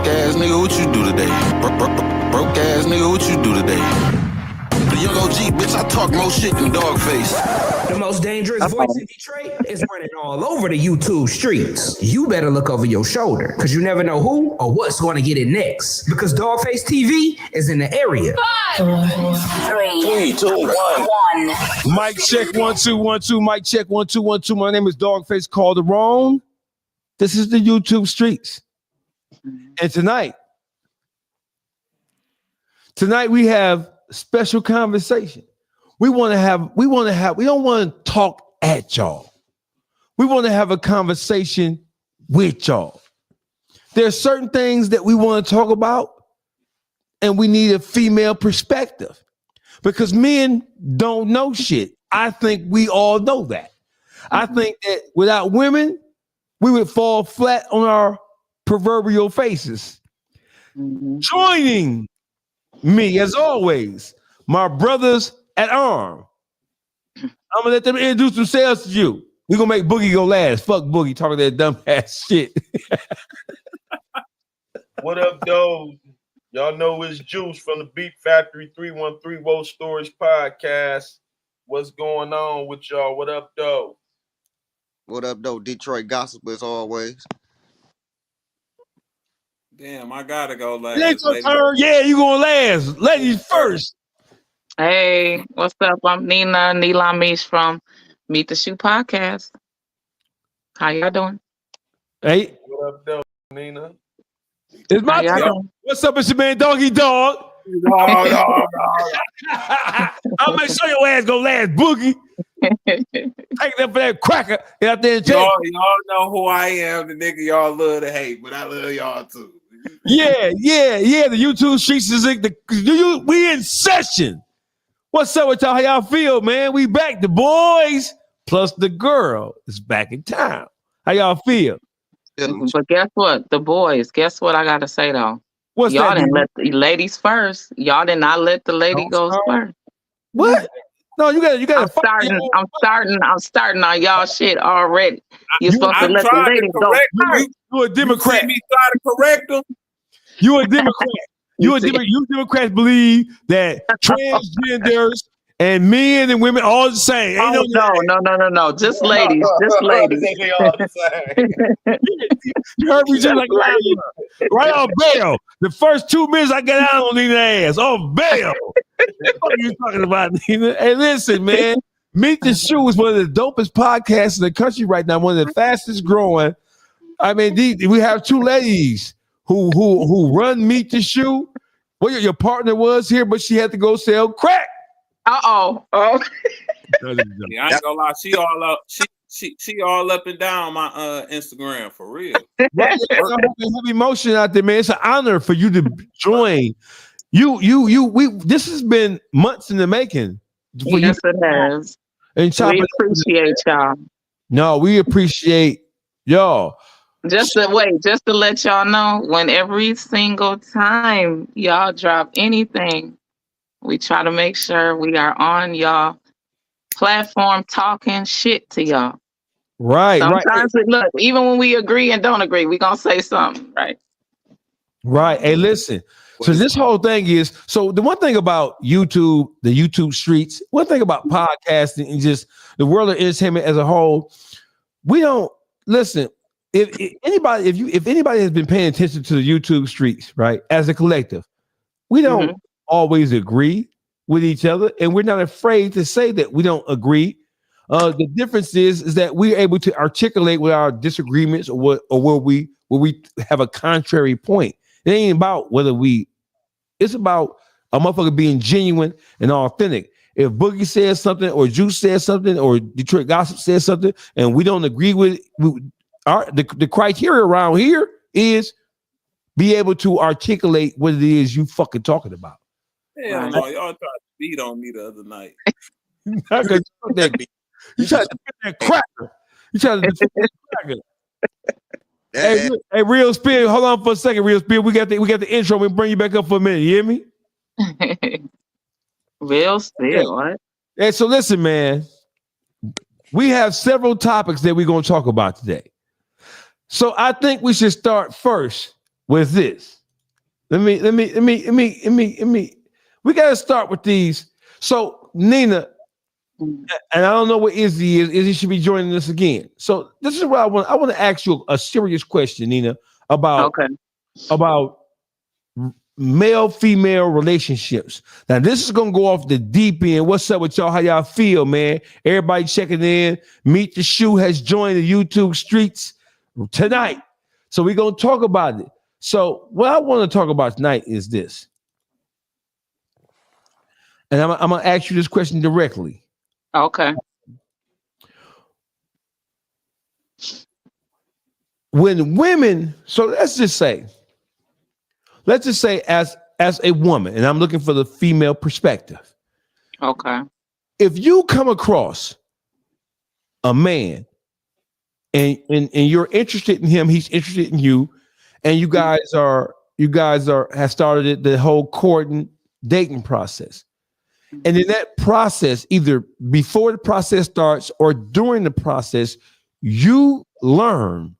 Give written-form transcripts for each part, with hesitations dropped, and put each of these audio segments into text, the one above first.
ass nigga, what you do today? Broke ass nigga, what you do today? The young OG, bitch, I talk more shit than Dogface. The most dangerous voice in Detroit is running all over the YouTube streets. You better look over your shoulder, because you never know who or what's going to get it next. Because Dogface TV is in the area. 5, 4, 3, 2, 1. Mic check 1 2 1 2. Mic check 1 2 1 2. My name is Dogface Calderon. This is the YouTube streets. And tonight we have special conversation. We don't want to talk at y'all. We want to have a conversation with y'all. There's certain things that we want to talk about, and we need a female perspective because men don't know shit. I think we all know that. I think that without women, we would fall flat on our proverbial faces. Joining me, as always, my brothers at arm. I'm gonna let them introduce themselves to you. We're gonna make Boogie go last. Fuck Boogie talking that dumb ass shit. What up, though? Y'all know it's Juice from the Beat Factory 313 Woe Stories Podcast. What's going on with y'all? What up, though? What up, though? Detroit gossip as always. Damn, I gotta go last. It's your turn. Yeah, you going last. Ladies first. Hey, what's up? I'm Nina Mish from Meet the Shoe Podcast. How y'all doing? Hey. What up, though, Nina? It's my turn. What's up, it's your man Doggy Dog? I'll make sure your ass go last, Boogie. Take that for that cracker out there. Y'all know who I am, the nigga y'all love to hate, but I love y'all too. Yeah. The YouTube streets is we in session. What's up with y'all? How y'all feel, man? We back. The boys plus the girl is back in town. How y'all feel? But guess what? The boys, guess what I gotta say though? What's y'all that, didn't let the ladies first. Y'all did not let the lady go first. What? No, you gotta I'm starting on y'all shit already. You're supposed to let the lady go first. You a Democrat. You see me try to correct them? You a Democrat. You Democrats believe that transgenders and men and women all the same. No. Just ladies. Just ladies. They all the same. You heard me just like right on bail. The first 2 minutes I got out on Nina's ass. On bail. What are you talking about, Nina? Hey, listen, man. Meet the Shoe is one of the dopest podcasts in the country right now. One of the fastest growing. I mean, we have 2 ladies who run Meet the Shoe. Well, your partner was here, but she had to go sell crack. Oh. Yeah, I ain't gonna lie. She all up. She all up and down my Instagram for real. Right, have emotion out there, man. It's an honor for you to join. This has been months in the making. Yes, it has. And we appreciate y'all. No, we appreciate y'all. Just to let y'all know, when every single time y'all drop anything, we try to make sure we are on y'all platform talking shit to y'all. Right. Sometimes look, even when we agree and don't agree, we gonna say something, right? Right. Hey, listen. So this whole thing is, so the one thing about YouTube, the YouTube streets, one thing about podcasting and just the world of entertainment as a whole, we don't listen. If anybody has been paying attention to the YouTube streets, right, as a collective, we don't always agree with each other, and we're not afraid to say that we don't agree. The difference is that we're able to articulate with our disagreements or where we have a contrary point. It ain't about it's about a motherfucker being genuine and authentic. If Boogie says something or Juice says something or Detroit Gossip says something and we don't agree with the criteria around here is be able to articulate what it is you fucking talking about. Hell no, y'all tried to beat on me the other night. You tried to defend that cracker. You tried to defend that cracker. Hey, Real Spin, hold on for a second, Real Spin. We got the intro. We'll bring you back up for a minute. You hear me? Real Spin, what? Hey, so listen, man. We have several topics that we're going to talk about today. So I think we should start first with this. Let me. We got to start with these. So Nina, and I don't know what Izzy is. Izzy should be joining us again. So this is what I want. I want to ask you a serious question, Nina, about male female relationships. Now this is gonna go off the deep end. What's up with y'all? How y'all feel, man? Everybody checking in. Meet the Shoe has joined the YouTube streets tonight, so we're gonna talk about it. So what I want to talk about tonight is this, and I'm gonna ask you this question directly. Okay. When women, so let's just say as a woman, and I'm looking for the female perspective. Okay. If you come across a man and you're interested in him, he's interested in you, and you guys have started the whole courting dating process. And in that process, either before the process starts or during the process, you learn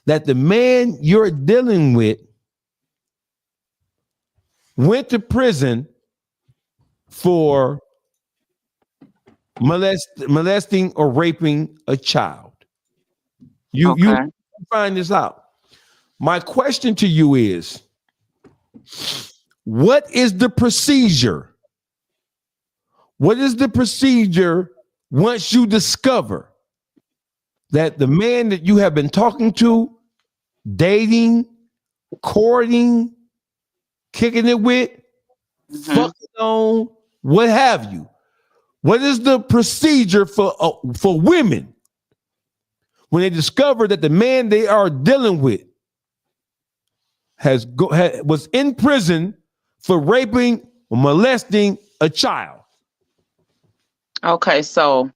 that the man you're dealing with went to prison for molesting or raping a child. You find this out. My question to you is, what is the procedure? What is the procedure once you discover that the man that you have been talking to, dating, courting, kicking it with, fucking on, what have you? What is the procedure for women when they discover that the man they are dealing with was in prison for raping or molesting a child? Okay, so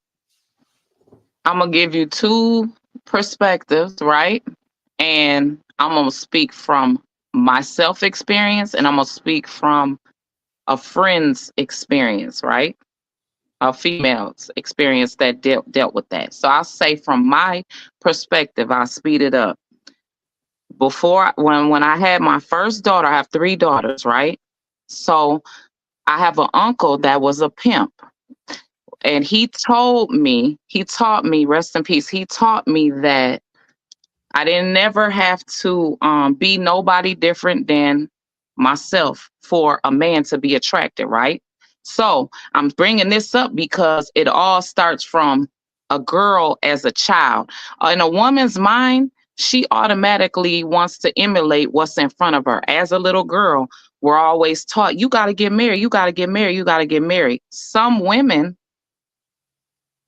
I'm gonna give you two perspectives, right? And I'm gonna speak from my self experience, and I'm gonna speak from a friend's experience, right? A female's experience that dealt with that. So I'll say from my perspective, I'll speed it up. Before, when I had my first daughter, I have 3 daughters, right? So I have an uncle that was a pimp. And he taught me, rest in peace, he taught me that I didn't never have to be nobody different than myself for a man to be attracted, right? So I'm bringing this up because it all starts from a girl as a child. In a woman's mind, she automatically wants to emulate what's in front of her. As a little girl, we're always taught, you got to get married, you got to get married, you got to get married. Some women,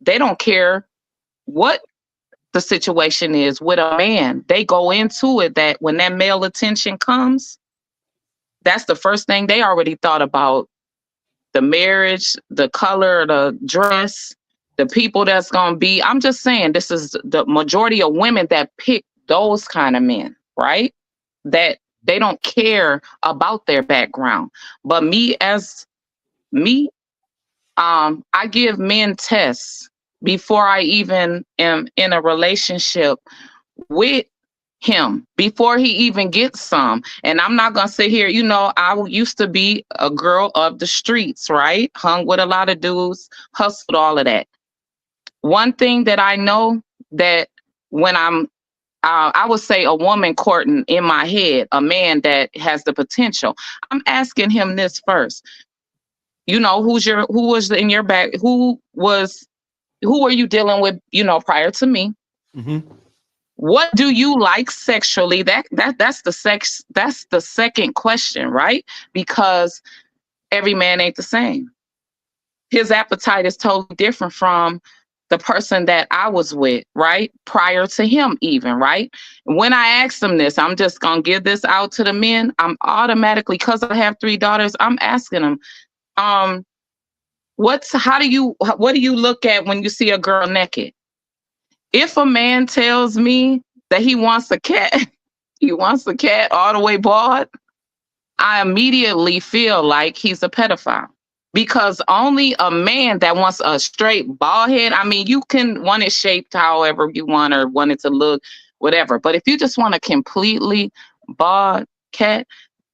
they don't care what the situation is with a man. They go into it that when that male attention comes, that's the first thing they already thought about. The marriage, the color, the dress, the people that's going to be. I'm just saying, this is the majority of women that pick those kind of men, right? That they don't care about their background. But I give men tests before I even am in a relationship with him, before he even gets some. And I'm not going to sit here, I used to be a girl of the streets, right? Hung with a lot of dudes, hustled, all of that. One thing that I know that when I would say a woman courting in my head, a man that has the potential, I'm asking him this first. Who was in your back? Who were you dealing with, prior to me? Mm-hmm. What do you like sexually? That's the second question, right? Because every man ain't the same. His appetite is totally different from the person that I was with, right? Prior to him even, right? When I asked him this, I'm just gonna give this out to the men. I'm automatically, because I have 3 daughters, I'm asking them, what do you look at when you see a girl naked? If a man tells me that he wants a cat, he wants a cat all the way bald, I immediately feel like he's a pedophile. Because only a man that wants a straight bald head, I mean, you can want it shaped however you want or want it to look, whatever. But if you just want a completely bald cat,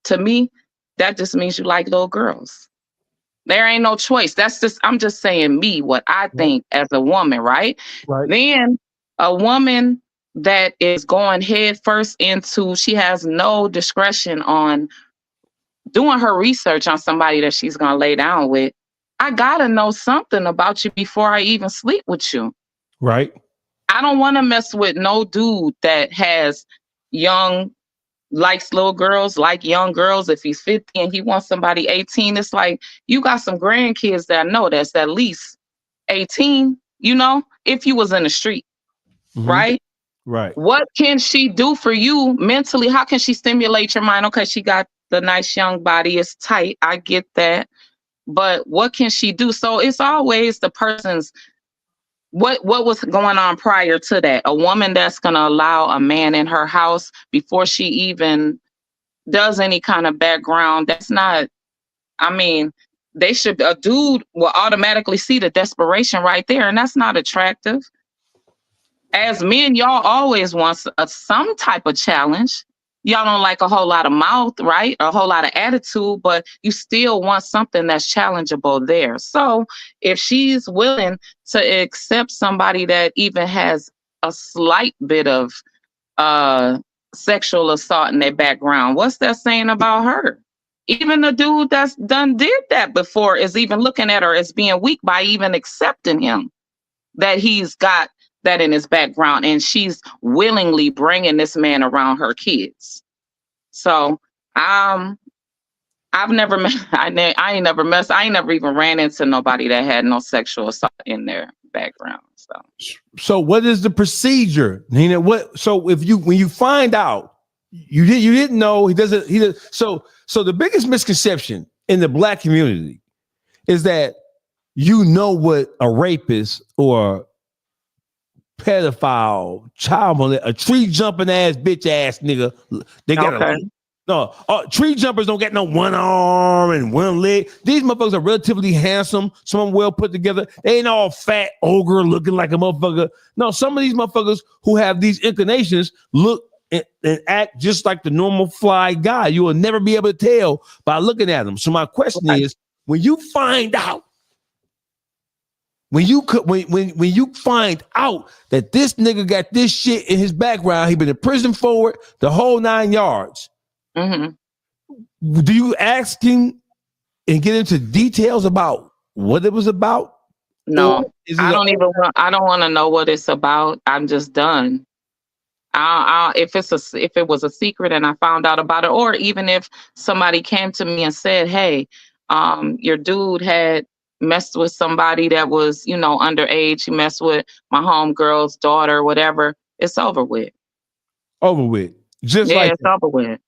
to me, that just means you like little girls. There ain't no choice. I'm just saying me, what I think as a woman, right? Right. Then a woman that is going head first into, she has no discretion on doing her research on somebody that she's going to lay down with. I got to know something about you before I even sleep with you. Right. I don't want to mess with no dude that has likes little girls, like young girls. If he's 50 and he wants somebody 18, it's like, you got some grandkids that I know that's at least 18, if you was in the street, right? Right. What can she do for you mentally? How can she stimulate your mind? Okay, she got the nice young body, it's tight. I get that. But what can she do? So it's always the person's what was going on prior to that. A woman that's gonna allow a man in her house before she even does any kind of background. That's not, a dude will automatically see the desperation right there, and that's not attractive. As men, y'all always want some type of challenge. Y'all don't like a whole lot of mouth, right? A whole lot of attitude, but you still want something that's challengeable there. So if she's willing to accept somebody that even has a slight bit of sexual assault in their background, what's that saying about her? Even the dude that's did that before is even looking at her as being weak by even accepting him, that he's got that in his background, and she's willingly bringing this man around her kids. So I've never met, I ain't never even ran into nobody that had no sexual assault in their background. So what is the procedure, Nina? So when you find out you didn't know, so the biggest misconception in the Black community is that what a rapist or pedophile, child molester, a tree jumping ass bitch ass nigga. They got tree jumpers don't get no one arm and one leg. These motherfuckers are relatively handsome. Some of them well put together. They ain't all fat ogre looking like a motherfucker. No, some of these motherfuckers who have these inclinations look and act just like the normal fly guy. You will never be able to tell by looking at them. So my question is, when you find out, when you find out that this nigga got this shit in his background, he been in prison for it, the whole 9 yards. Do you ask him and get into details about what it was about? No, I don't want to know what it's about. I'm just done. If it was a secret and I found out about it, or even if somebody came to me and said, "Hey, your dude had messed with somebody that was, underage. He messed with my homegirl's daughter, whatever," it's over with. Over with. It's over with.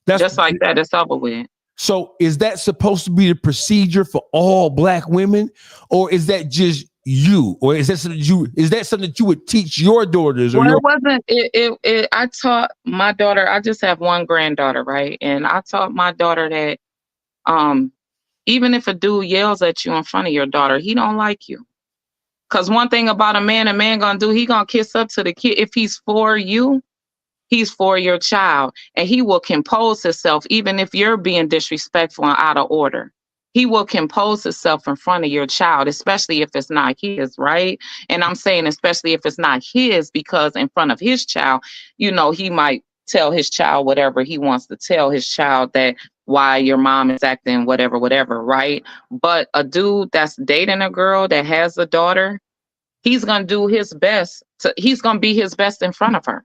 Just like that, it's over with. So is that supposed to be the procedure for all Black women, or is that just you, or is that something that you would teach your daughters? Well, it wasn't. I taught my daughter. I just have one granddaughter, right? And I taught my daughter that, even if a dude yells at you in front of your daughter, he don't like you. Because one thing about a man gonna do, he gonna kiss up to the kid. If he's for you, he's for your child, and he will compose himself even if you're being disrespectful and out of order. He will compose himself in front of your child, especially if it's not his, right? And I'm saying especially if it's not his, because in front of his child, he might tell his child whatever he wants to tell his child, that why your mom is acting whatever, right? But a dude that's dating a girl that has a daughter, he's going to do his best. He's going to be his best in front of her,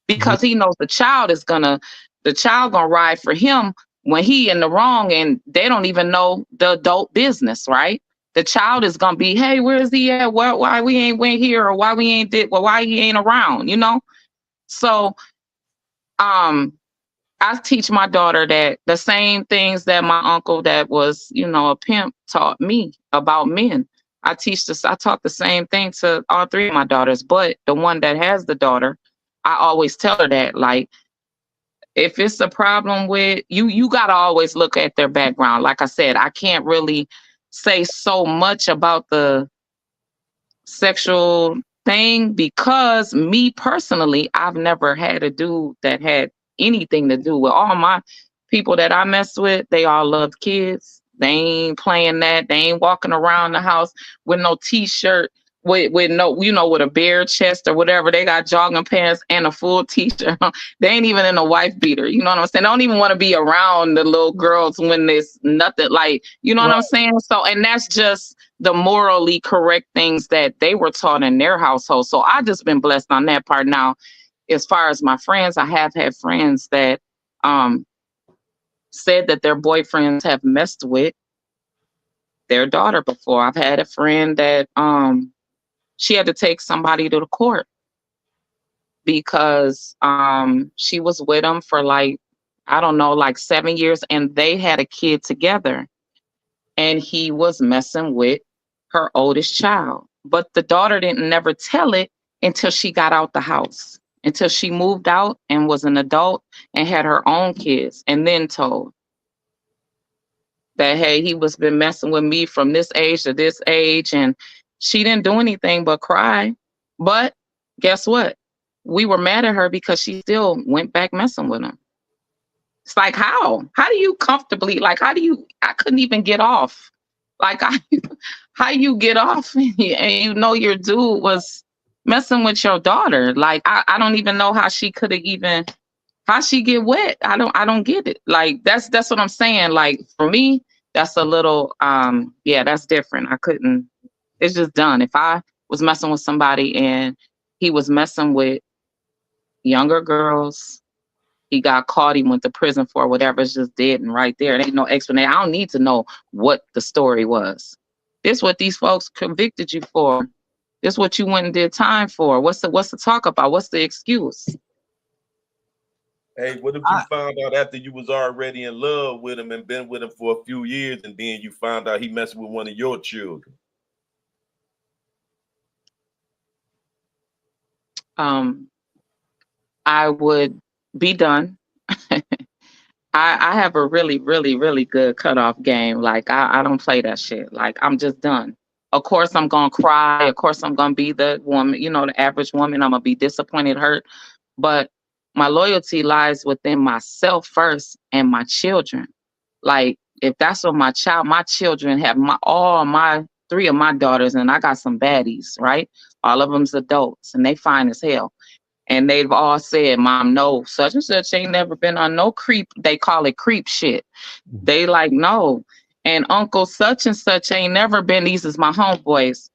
because he knows the child gonna ride for him when he in the wrong, and they don't even know the adult business, right? The child is gonna be, hey, where is he at? Why we ain't went here, or why we ain't did? Well, why he ain't around? So, I teach my daughter that the same things that my uncle that was, a pimp taught me about men. I taught the same thing to all three of my daughters, but the one that has the daughter, I always tell her that, like, if it's a problem with you got to always look at their background. Like I said, I can't really say so much about the sexual thing, because me personally, I've never had a dude that had anything to do with all my people that I mess with, they all love kids. They ain't playing that. They ain't walking around the house with no t-shirt, with no, with a bare chest or whatever. They got jogging pants and a full t-shirt. They ain't even in a wife beater. You know what I'm saying? They don't even want to be around the little girls when there's nothing like, you know what I'm saying? So, and that's just the morally correct things that they were taught in their household. So I just been blessed on that part. Now, as far as my friends, I have had friends that said that their boyfriends have messed with their daughter before. I've had a friend that she had to take somebody to the court because she was with him for like, I don't know, like 7 years, and they had a kid together, and he was messing with her oldest child. But the daughter didn't never tell it until she got out the house, until she moved out and was an adult and had her own kids, and then told that, hey, he was been messing with me from this age to this age. And she didn't do anything but cry. But guess what? We were mad at her because she still went back messing with him. It's like, how do you comfortably, like, I couldn't even get off. Like, how you get off and your dude was messing with your daughter. Like, I don't even know how she could have even, how she get wet. I don't get it. Like, that's what I'm saying. Like, for me, that's a little, that's different. I couldn't, it's just done. If I was messing with somebody and he was messing with younger girls, he got caught, he went to prison for whatever, it's just dead and right there. It ain't no explanation. I don't need to know what the story was. This what these folks convicted you for. This what you went and did time for. What's the talk about? What's the excuse? Hey, what if you found out after you was already in love with him and been with him for a few years, and then you found out he messed with one of your children? I would be done. I have a really, really, really good cutoff game. Like, I don't play that shit. Like, I'm just done. Of course, I'm going to cry. Of course, I'm going to be the woman, the average woman. I'm going to be disappointed, hurt. But my loyalty lies within myself first and my children. Like, if that's what my children have, all my 3 of my daughters, and I got some baddies, right? All of them's adults, and they fine as hell. And they've all said, Mom, no, such and such ain't never been on no creep. They call it creep shit. They like, no. And Uncle such and such ain't never been, these is my homeboys,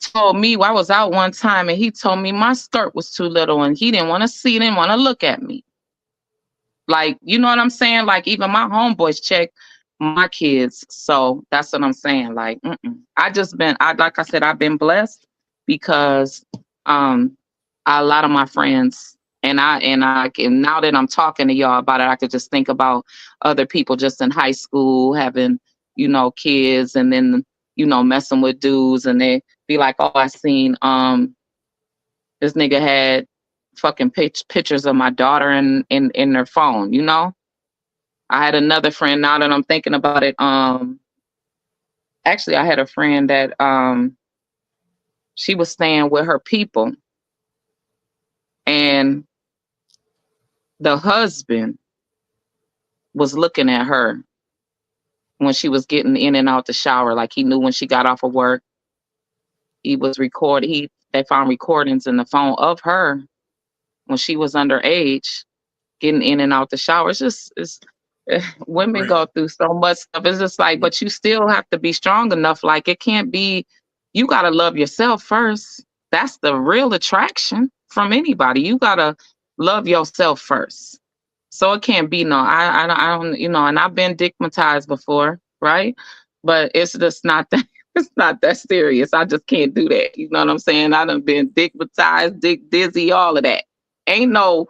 told me, I was out one time and he told me my skirt was too little and he didn't want to see, didn't want to look at me. Like, you know what I'm saying? Like, even my homeboys check my kids. So that's what I'm saying. Like, like I said, I've been blessed because a lot of my friends, and I can, now that I'm talking to y'all about it, I could just think about other people just in high school having, kids, and then, messing with dudes, and they be like, oh, I seen this nigga had fucking pictures of my daughter in their phone, I had another friend, now that I'm thinking about it, actually I had a friend that she was staying with her people, and the husband was looking at her when she was getting in and out the shower. Like, he knew when she got off of work. He was recording. They found recordings in the phone of her when she was underage, getting in and out the shower. Women go through so much stuff. It's just like, but you still have to be strong enough. Like, it can't be, you got to love yourself first. That's the real attraction from anybody. You got to love yourself first. So it can't be, no, I don't, and I've been digmatized before, right? But it's just not that, it's not that serious. I just can't do that. You know what I'm saying? I done been digmatized, dizzy, all of that. Ain't no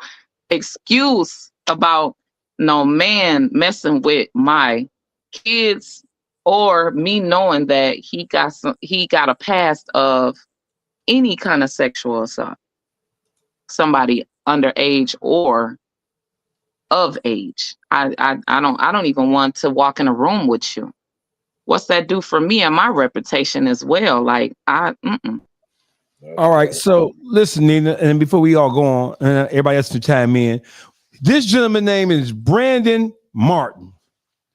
excuse about no man messing with my kids, or me knowing that he got a past of any kind of sexual assault, somebody underage or of age. I don't even want to walk in a room with you. What's that do for me and my reputation as well? Like, All right, so listen, Nina, and before we all go on, and everybody else to chime in, this gentleman's name is Brandon Martin.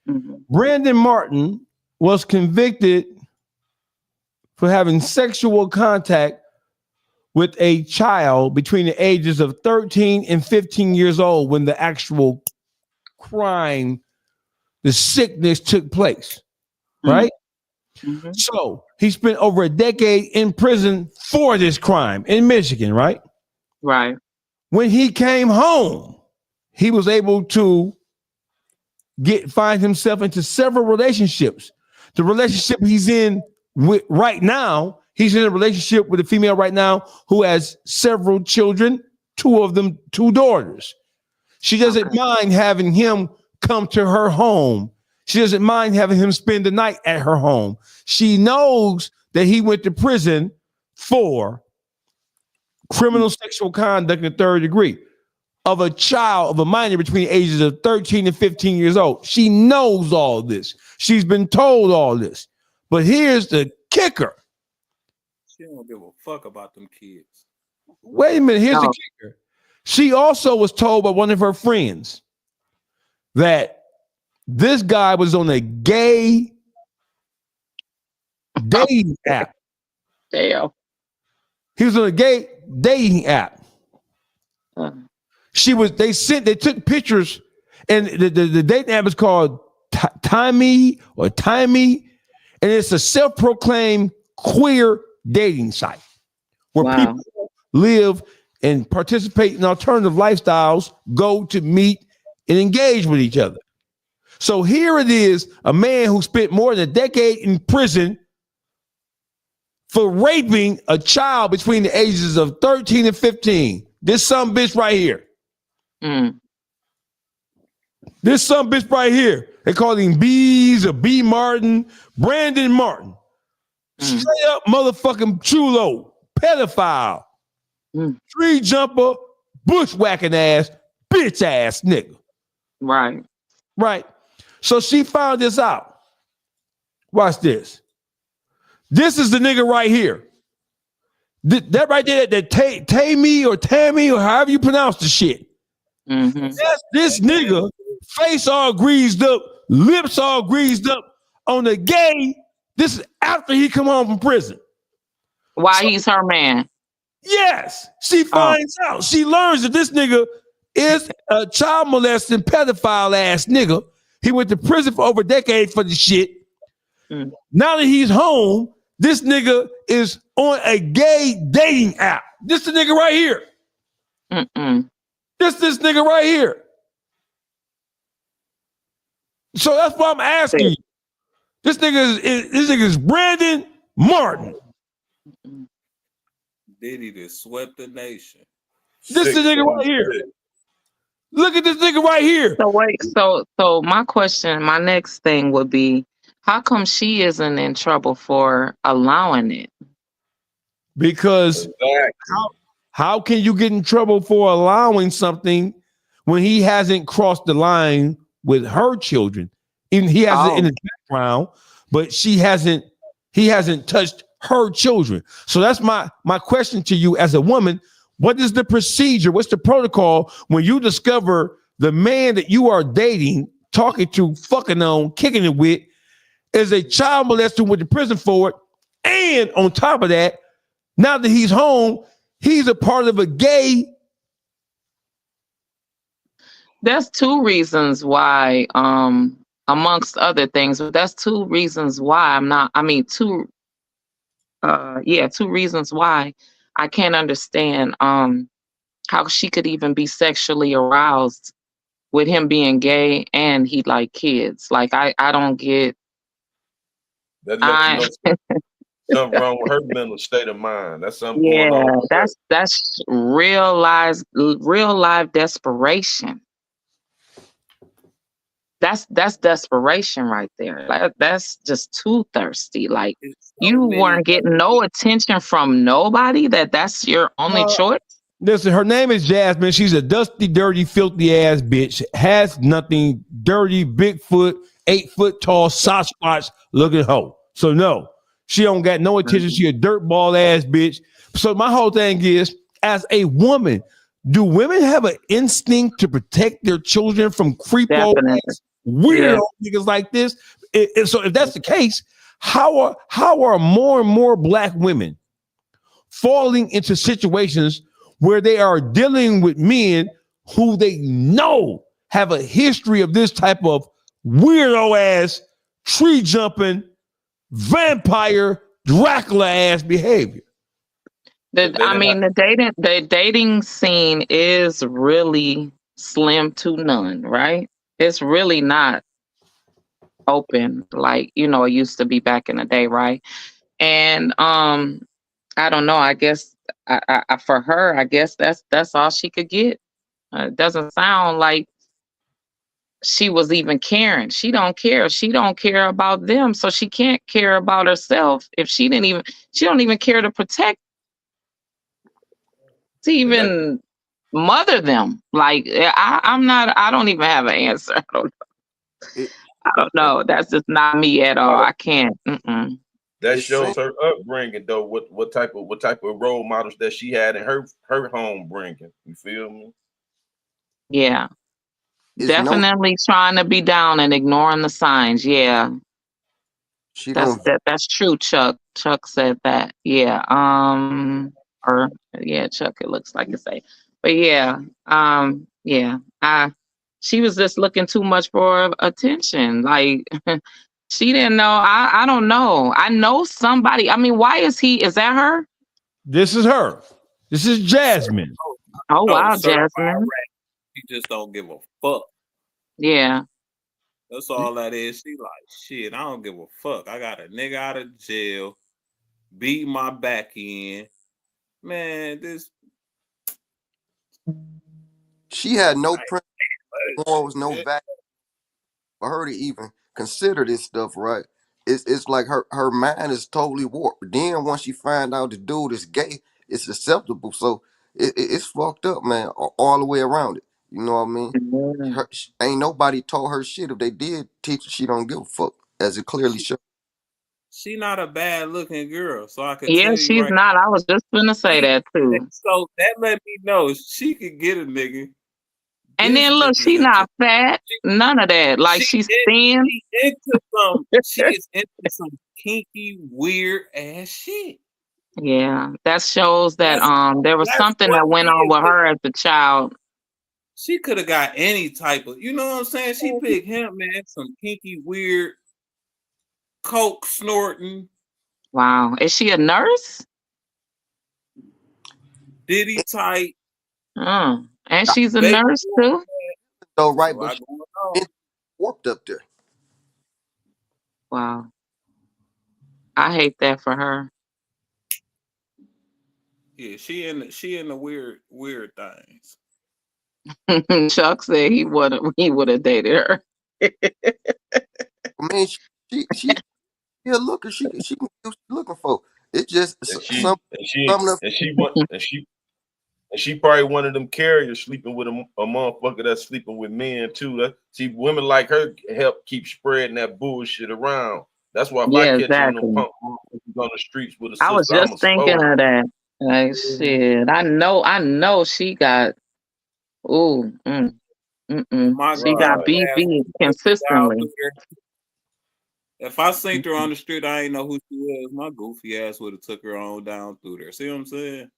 Mm-hmm. Brandon Martin was convicted for having sexual contact with a child between the ages of 13 and 15 years old when the actual crime, the sickness took place, right? Mm-hmm. So he spent over a decade in prison for this crime in Michigan, right? Right. When he came home, he was able to find himself into several relationships. The relationship he's in with right now, he's in a relationship with a female right now who has several children, two of them, two daughters. She doesn't mind having him come to her home. She doesn't mind having him spend the night at her home. She knows that he went to prison for criminal sexual conduct in the third degree of a child, of a minor between the ages of 13 and 15 years old. She knows all this. She's been told all this. But here's the kicker. She don't give a fuck about them kids. Wait a minute. Here's the kicker. She also was told by one of her friends that this guy was on a gay dating app. Damn. He was on a gay dating app. They took pictures, and the dating app is called Timey, and it's a self-proclaimed queer dating site where people live and participate in alternative lifestyles, go to meet and engage with each other. So here it is, a man who spent more than a decade in prison for raping a child between the ages of 13 and 15. This some bitch right here. This some bitch right here. They call him Bees or B Martin, Brandon Martin. Straight up motherfucking chulo, pedophile, tree jumper, bushwhacking ass, bitch ass nigga. Right. So she found this out. Watch this. This is the nigga right here. That right there, that Tammy or however you pronounce the shit. That's this nigga, face all greased up, lips all greased up on the gay. This is after he come home from prison. He's her man. Yes. She finds out. She learns that this nigga is a child molesting pedophile ass nigga. He went to prison for over a decade for the shit. Now that he's home, this nigga is on a gay dating app. This the nigga right here. This nigga right here. So that's why I'm asking you. This nigga is Brandon Martin. Diddy just swept the nation. This is the nigga right here. Look at this nigga right here. So wait, so my next thing would be, how come she isn't in trouble for allowing it? Because how can you get in trouble for allowing something when he hasn't crossed the line with her children? Even he has it in the background, but he hasn't touched her children. So that's my question to you as a woman. What is the procedure? What's the protocol when you discover the man that you are dating, talking to, fucking on, kicking it with, is a child molester, went to prison for it, and on top of that, now that he's home, he's a part of a gay. That's two reasons why, amongst other things, but that's two reasons why two reasons why I can't understand how she could even be sexually aroused with him being gay and he like kids. Like I don't get. Something wrong with her mental state of mind. That's something going on. That's real life desperation. That's desperation right there. Like that's just too thirsty. Like you weren't getting no attention from nobody. That's your only choice. Listen, her name is Jasmine. She's a dusty, dirty, filthy ass bitch. Has nothing, dirty, Bigfoot, 8 foot tall, Sasquatch looking hoe. So no, she don't got no attention. She a dirtball ass bitch. So my whole thing is, as a woman, do women have an instinct to protect their children from creepo weirdo niggas like this. So if that's the case, how are more and more black women falling into situations where they are dealing with men who they know have a history of this type of weirdo ass, tree jumping, vampire, Dracula ass behavior? The dating scene is really slim to none, right? It's really not open like it used to be back in the day, right? And I don't know. I guess for her, I guess that's all she could get. It doesn't sound like she was even caring. She don't care. She don't care about them, so she can't care about herself if she don't even care to protect, to even mother them. Like I don't even have an answer. I don't know. That's just not me at all. I can't. That shows her upbringing, though. What type of role models that she had in her home bringing. You feel me? Yeah, definitely trying to be down and ignoring the signs. Yeah, that's true. Chuck said that. Yeah. Chuck. It looks like it say, but yeah. She was just looking too much for attention. Like. She didn't know. I don't know. I know somebody. I mean, why is that her? This is her. This is Jasmine. Oh wow, Jasmine. She just don't give a fuck. Yeah. That's all that is. She like, shit, I don't give a fuck. I got a nigga out of jail, beat my back in. Man, she had no principles, no value for her to even consider this stuff, right? It's like her mind is totally warped. Then once she find out the dude is gay, it's acceptable. So it's fucked up, man, all the way around it. You know what I mean? Ain't nobody told her shit. If they did teach her, she don't give a fuck, as it clearly shows. She not a bad looking girl, so I can tell you she's not. I was just gonna say that too. So that let me know she could get a nigga. And then look, she not fat, none of that. Like she's thin. She is into some kinky, weird ass shit. Yeah, that shows that there was something that went on with her as a child. She could have got any type of, you know what I'm saying? She picked him, man, some kinky, weird, coke snorting. Wow, is she a nurse? Diddy type. And she's a nurse too. So right, but it's warped up there. Wow, I hate that for her. Yeah, she in the weird things. Chuck said he would have dated her. I mean, she a looker. She can do what she's looking for. It's just she probably one of them carriers sleeping with a motherfucker that's sleeping with men too. See, women like her help keep spreading that bullshit around. That's why if I catch you on the streets with a sister, I was just thinking of that. Like shit, I know she got. She got BB consistently. If I seen her on the street, I ain't know who she was. My goofy ass would have took her on down through there. See what I'm saying?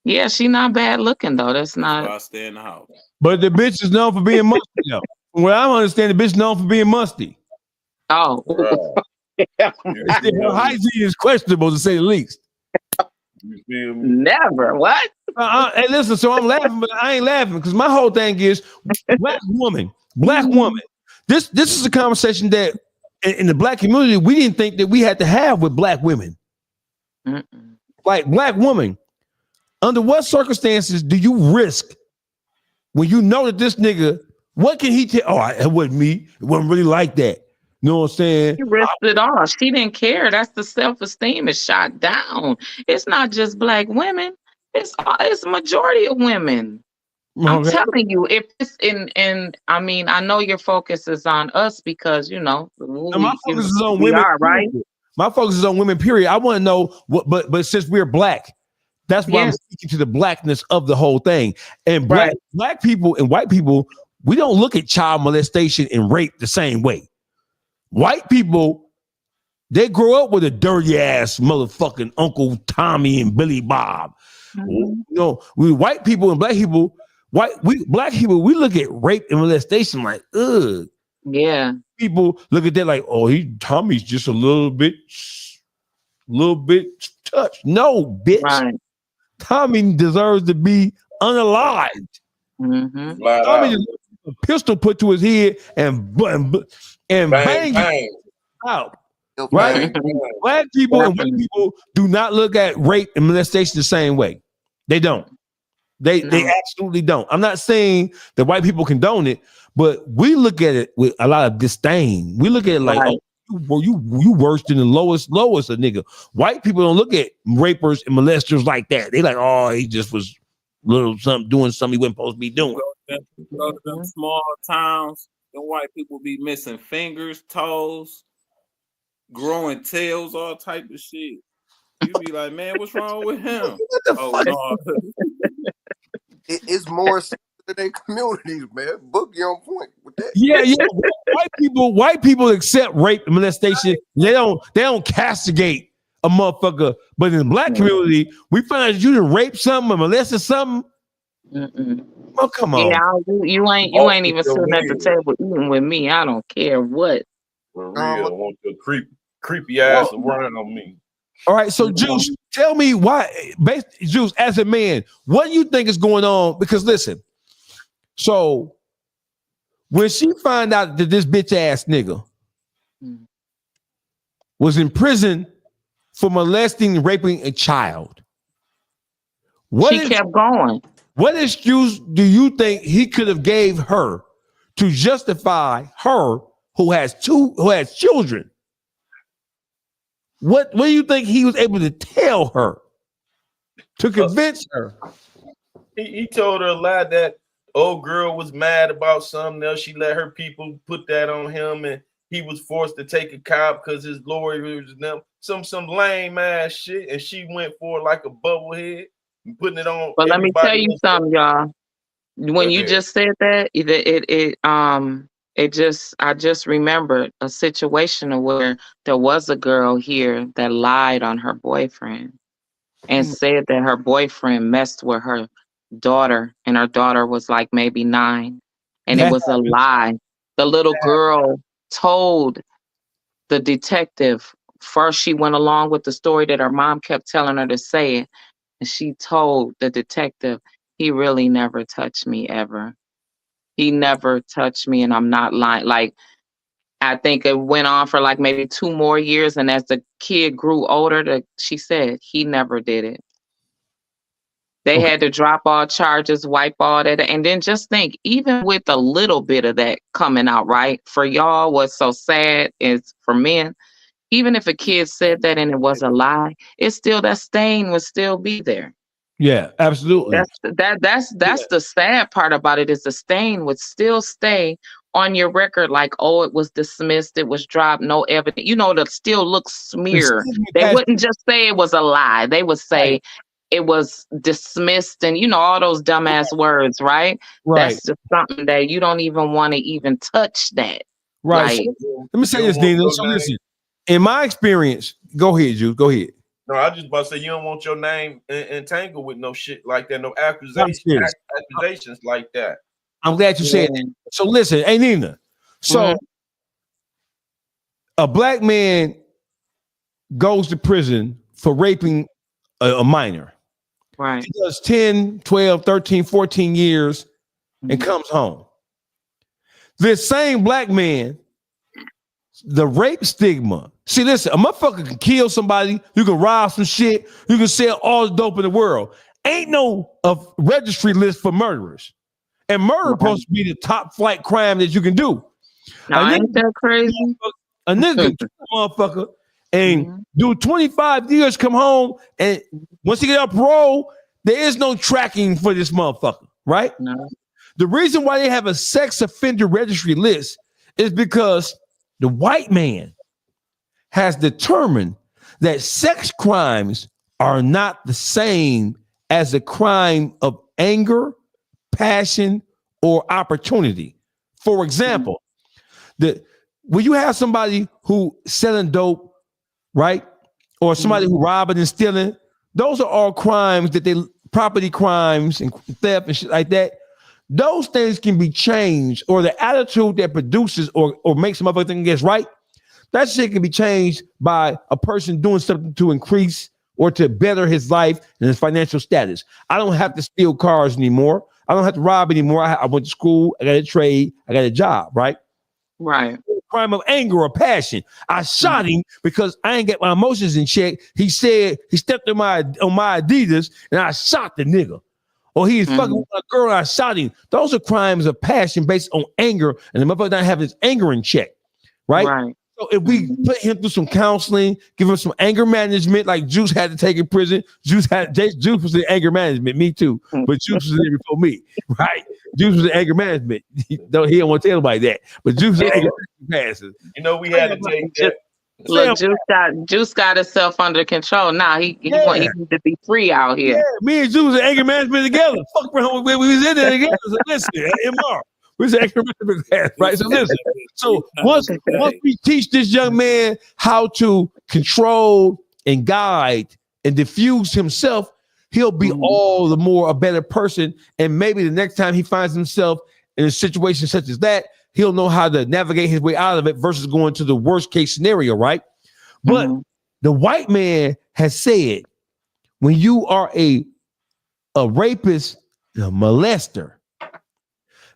Yeah, she not bad looking though. That's not. I stay in the house. But the bitch is known for being musty though. Well, I understand the bitch is known for being musty. Oh, her hygiene is questionable to say the least. You feel me? Never. What? Hey, listen. So I'm laughing, but I ain't laughing because my whole thing is black woman. This is a conversation that in the black community we didn't think that we had to have with black women. Like black woman, under what circumstances do you risk when you know that this nigga? What can he tell? Oh, it wasn't me. It wasn't really like that. You know what I'm saying? She risked it all. She didn't care. That's the self-esteem is shot down. It's not just black women. It's a majority of women. I'm telling you, if it's I mean, I know your focus is on us because my focus is on women. Right? My focus is on women. Period. I want to know what, but since we're black, that's why I'm speaking to the blackness of the whole thing. And black people and white people, we don't look at child molestation and rape the same way. White people, they grow up with a dirty ass motherfucking Uncle Tommy and Billy Bob. You know, we white people and black people, black people, we look at rape and molestation like, ugh. Yeah. People look at that like, oh, Tommy's just a little bit touched. No, bitch. Right. Tommy deserves to be unalived. Mm-hmm. Tommy just a pistol put to his head and bang out. Right? Black people and white people do not look at rape and molestation the same way. They don't. They absolutely don't. I'm not saying that white people condone it, but we look at it with a lot of disdain. We look at it like, oh, you worse than the lowest a nigga. White people don't look at rapers and molesters like that. They like, oh, he just was doing something he wasn't supposed to be doing. Go to them small towns, them white people be missing fingers, toes, growing tails, all type of shit. You be like, man, what's wrong with him? No. It's more than their communities, man. Boogie on point with that. Yeah. White people accept rape and molestation. They don't castigate a motherfucker. But in the black community, we find out you done rape something or molested something. Mm-mm. Oh, come on. Yeah, you ain't even sitting at the table eating with me. I don't care what. For real, I want your creepy ass around on me. All right, so Juice, tell me why, Juice, as a man, what do you think is going on? Because listen, so when she found out that this bitch ass nigga was in prison for molesting and raping a child, she kept going. What excuse do you think he could have gave her to justify her who has children? What do you think he was able to tell her to convince her? He told her a lie that old girl was mad about something else. She let her people put that on him, and he was forced to take a cop because his lawyers and them some lame ass shit, and she went for it like a bubblehead and putting it on. But let me tell you something, y'all. When you just said that, I just remembered a situation where there was a girl here that lied on her boyfriend and said that her boyfriend messed with her daughter, and her daughter was like maybe 9, and it was a lie. The little girl told the detective, first she went along with the story that her mom kept telling her to say it, and she told the detective, he really never touched me ever. He never touched me, and I'm not lying. Like, I think it went on for like maybe 2 more years, and as the kid grew older, she said he never did it. They had to drop all charges, wipe all that, and then just think, even with a little bit of that coming out, right? For y'all, what's so sad is for men, even if a kid said that and it was a lie, it's still, that stain would still be there. Yeah, absolutely. That's the sad part about it, is the stain would still stay on your record, like, oh, it was dismissed, it was dropped, no evidence. You know, it still looks smeared. They wouldn't just say it was a lie. They would say it was dismissed, and you know, all those dumbass words, right? That's just something that you don't even want to even touch that. Right. Like, so, let me say this, Nina. So listen, in my experience, go ahead, Jude. Go ahead. No, I just about to say, you don't want your name entangled with no shit like that, no accusations like that. I'm glad you said that. So listen, hey Nina. So a black man goes to prison for raping a minor. Right. He does 10, 12, 13, 14 years and comes home. This same black man, the rape stigma. See, listen, a motherfucker can kill somebody, you can rob some shit, you can sell all the dope in the world. Ain't no registry list for murderers. And murder supposed to be the top flight crime that you can do. Now, ain't that crazy? A nigga can kill a motherfucker and do 25 years, come home, and once he get up parole, there is no tracking for this motherfucker, right? No. The reason why they have a sex offender registry list is because the white man has determined that sex crimes are not the same as a crime of anger, passion, or opportunity. For example, when you have somebody who selling dope, right? Or somebody who robbing and stealing, those are all crimes property crimes and theft and shit like that. Those things can be changed, or the attitude that produces or makes some other thing gets right. That shit can be changed by a person doing something to increase or to better his life and his financial status. I don't have to steal cars anymore. I don't have to rob anymore. I went to school. I got a trade. I got a job, right? Right. Crime of anger or passion. I shot him because I ain't get my emotions in check. He said he stepped on my Adidas and I shot the nigga. Or he is fucking with a girl and I shot him. Those are crimes of passion based on anger, and the motherfucker not having his anger in check, right? Right. So if we put him through some counseling, give him some anger management, like Juice had to take in prison. Juice was in anger management, me too, but Juice was there before me, right? Juice was in anger management. He don't want to tell anybody that, but Juice was in anger management. You know, we had to take that. Look, Juice got himself under control. Now he needs to be free out here. Yeah, me and Juice was in anger management together. Fuck around, we was in there together. So listen, MR. We was in anger management class, right? So listen. So once we teach this young man how to control and guide and diffuse himself, he'll be all the more a better person. And maybe the next time he finds himself in a situation such as that, he'll know how to navigate his way out of it versus going to the worst case scenario, right? But the white man has said, when you are a rapist, a molester,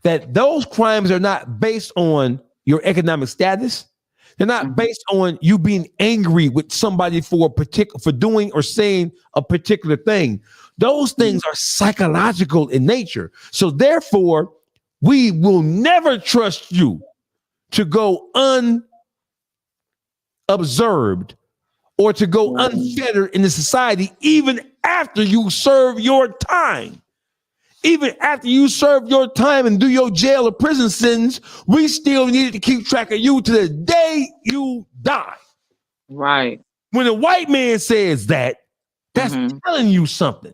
that those crimes are not based on your economic status. They're not based on you being angry with somebody for doing or saying a particular thing. Those things are psychological in nature. So therefore, we will never trust you to go unobserved or to go unfettered in the society, even after you serve your time. Even after you serve your time and do your jail or prison sentence, we still need to keep track of you to the day you die. Right. When a white man says that, that's telling you something.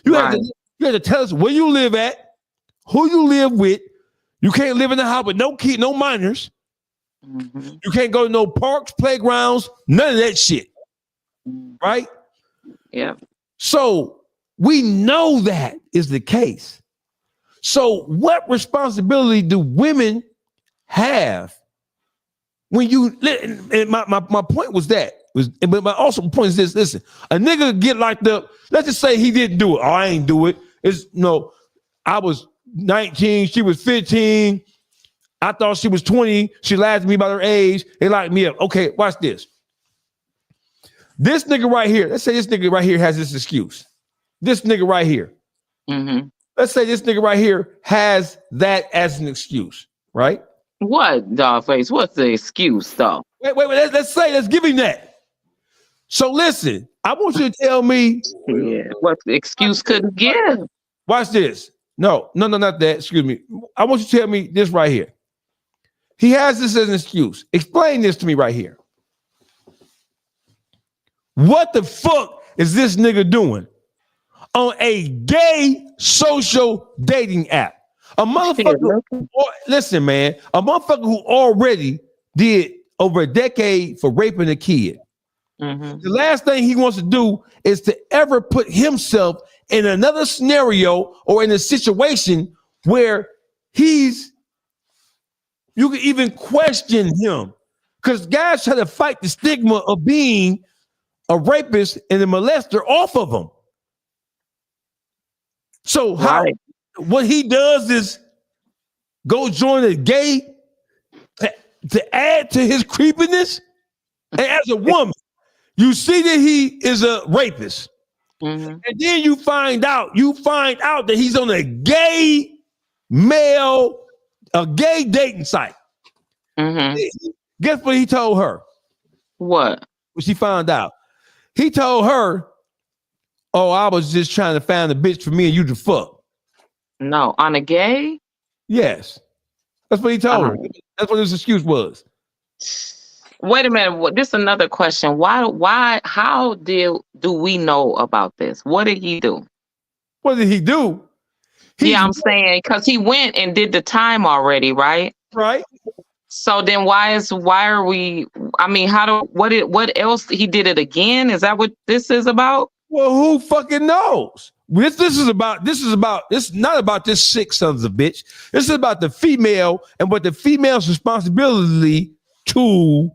You have to tell us where you live at, who you live with. You can't live in the house with no kid, no minors. You can't go to no parks, playgrounds, none of that shit. Right? Yeah. So we know that is the case. So what responsibility do women have when you, and my point was that, but my also point is this, listen, a nigga get locked up, let's just say he didn't do it. Oh, I ain't do it. It's no, I was 19, she was 15. I thought she was 20. She lied to me about her age. They locked me up. Okay, watch this. This nigga right here, let's say this nigga right here has this excuse. This nigga right here. Let's say this nigga right here has that as an excuse, right? What, Dogface? What's the excuse, though? Wait. Let's give him that. So listen, I want you to tell me. Yeah, what the excuse couldn't give. Watch this. No, not that. Excuse me. I want you to tell me this right here. He has this as an excuse. Explain this to me right here. What the fuck is this nigga doing on a gay social dating app? A motherfucker, listen, man, a motherfucker who already did over a decade for raping a kid. The last thing he wants to do is to ever put himself in another scenario or in a situation where you can even question him. Because guys try to fight the stigma of being a rapist and a molester off of them. So what he does is go join a gay to add to his creepiness. And as a woman, you see that he is a rapist. And then you find out that he's on a gay dating site. Guess what he told her? What? When she found out. He told her, oh, I was just trying to find a bitch for me and you to fuck. No, on a gay? Yes. That's what he told her. That's what his excuse was. Wait a minute. This is another question. How do we know about this? What did he do? What did he do? I'm saying because he went and did the time already, right? Right. So then why are we? I mean, what else? He did it again? Is that what this is about? Well, who fucking knows? This is not about this sick sons of bitch. This is about the female and what the female's responsibility to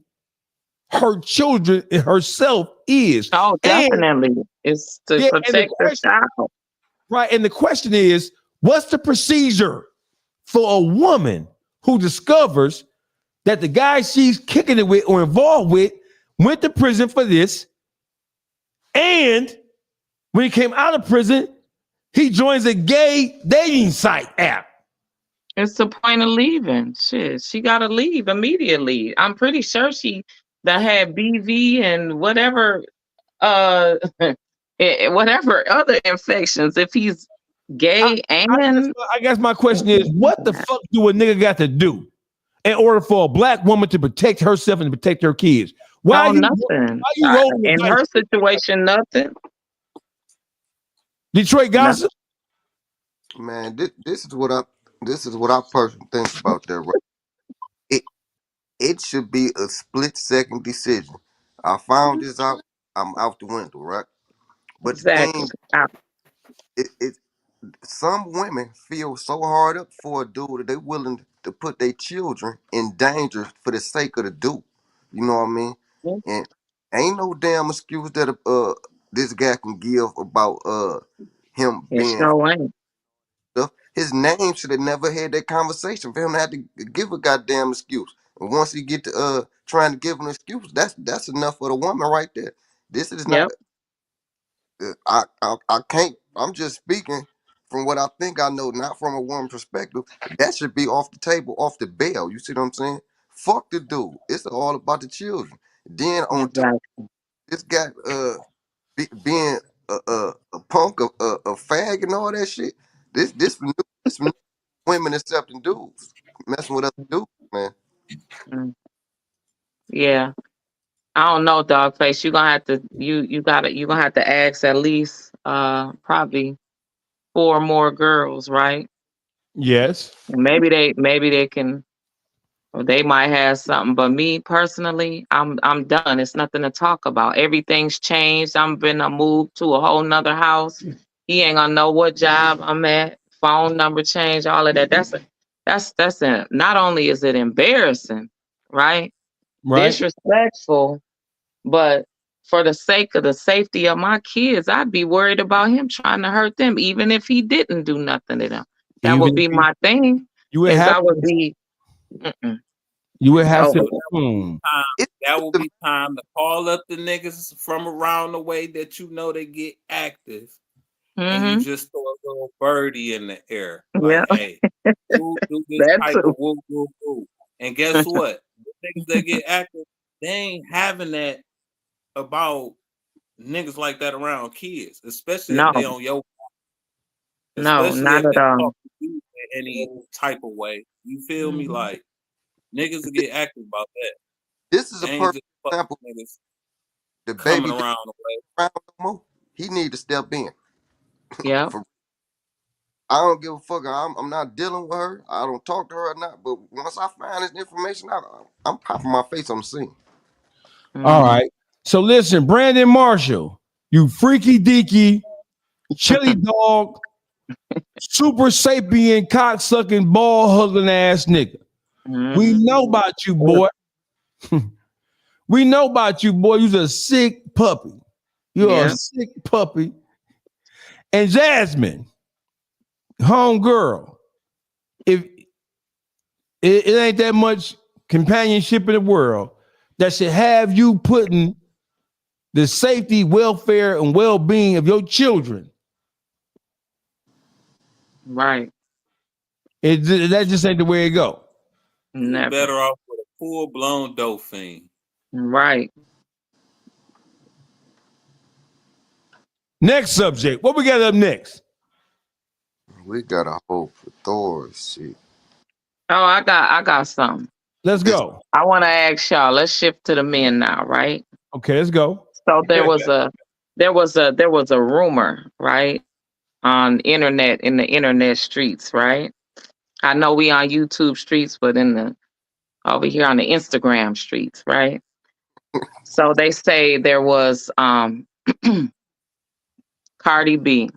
her children and herself is. Oh, definitely. It's to protect the child. Right. And the question is, what's the procedure for a woman who discovers that the guy she's kicking it with or involved with went to prison for this, and when he came out of prison, he joins a gay dating site app? It's the point of leaving. Shit, she got to leave immediately. I'm pretty sure she that had BV and whatever, whatever other infections. If he's gay I guess my question is, what the fuck do a nigga got to do in order for a black woman to protect herself and protect her kids? Nothing. Why you rolling in her situation, nothing. Detroit gossip? Man, this is what I personally think about that. Right? It should be a split-second decision. I found this out. I'm out the window, right? But exactly. The thing, some women feel so hard up for a dude that they're willing to put their children in danger for the sake of the dude. You know what I mean? Mm-hmm. And ain't no damn excuse that this guy can give about him being stuff. His name should have never had that conversation for him to have to give a goddamn excuse. And once he get to trying to give an excuse, that's enough for the woman right there. This is not. I can't. I'm just speaking from what I think I know, not from a woman perspective. That should be off the table, off the bail. You see what I'm saying? Fuck the dude. It's all about the children. Then on top, this guy being a punk, a fag, and all that shit. This women accepting dudes, messing with other dudes, man. Yeah. I don't know, Dogface. You're gonna have to you're gonna have to ask at least probably 4 more girls, right? Yes. Maybe they can, or they might have something. But me personally, I'm done. It's nothing to talk about. Everything's changed. I moved to a whole nother house. He ain't gonna know what job I'm at. Phone number change, all of that. That's not only is it embarrassing, right? Disrespectful, but for the sake of the safety of my kids, I'd be worried about him trying to hurt them, even if he didn't do nothing to them. That would be my thing. You would have to be. You would have to. That will be time to call up the niggas from around the way that you know they get active, and you just throw a little birdie in the air, like, "Hey, do this type of woo woo woo." And guess what? The niggas that get active, they ain't having that about niggas like that around kids, especially if they on your. No, not at all. In any type of way, you feel me? Like niggas will get active about that. This is a perfect example. The baby around the way. He need to step in. Yeah. I don't give a fuck. I'm not dealing with her. I don't talk to her or not. But once I find this information out, I'm popping my face on the scene. All right. So listen, Brandon Marshall, you freaky deaky, chili dog, super sapien, cocksucking, ball hugging ass nigga. We know about you, boy. We know about you, boy. You're a sick puppy. You're a sick puppy. And Jasmine, home girl, if it ain't that much companionship in the world that should have you putting the safety, welfare, and well-being of your children. Right. That just ain't the way it go. You're better off with a full-blown dauphin. Right. Next subject. What we got up next? We got a whole plethora shit. Oh, I got something. Let's go. I want to ask y'all. Let's shift to the men now, right? Okay, let's go. So there was a rumor, right? on internet, in the internet streets, right? I know we on YouTube streets, but over here on the Instagram streets, right? So they say there was Cardi B.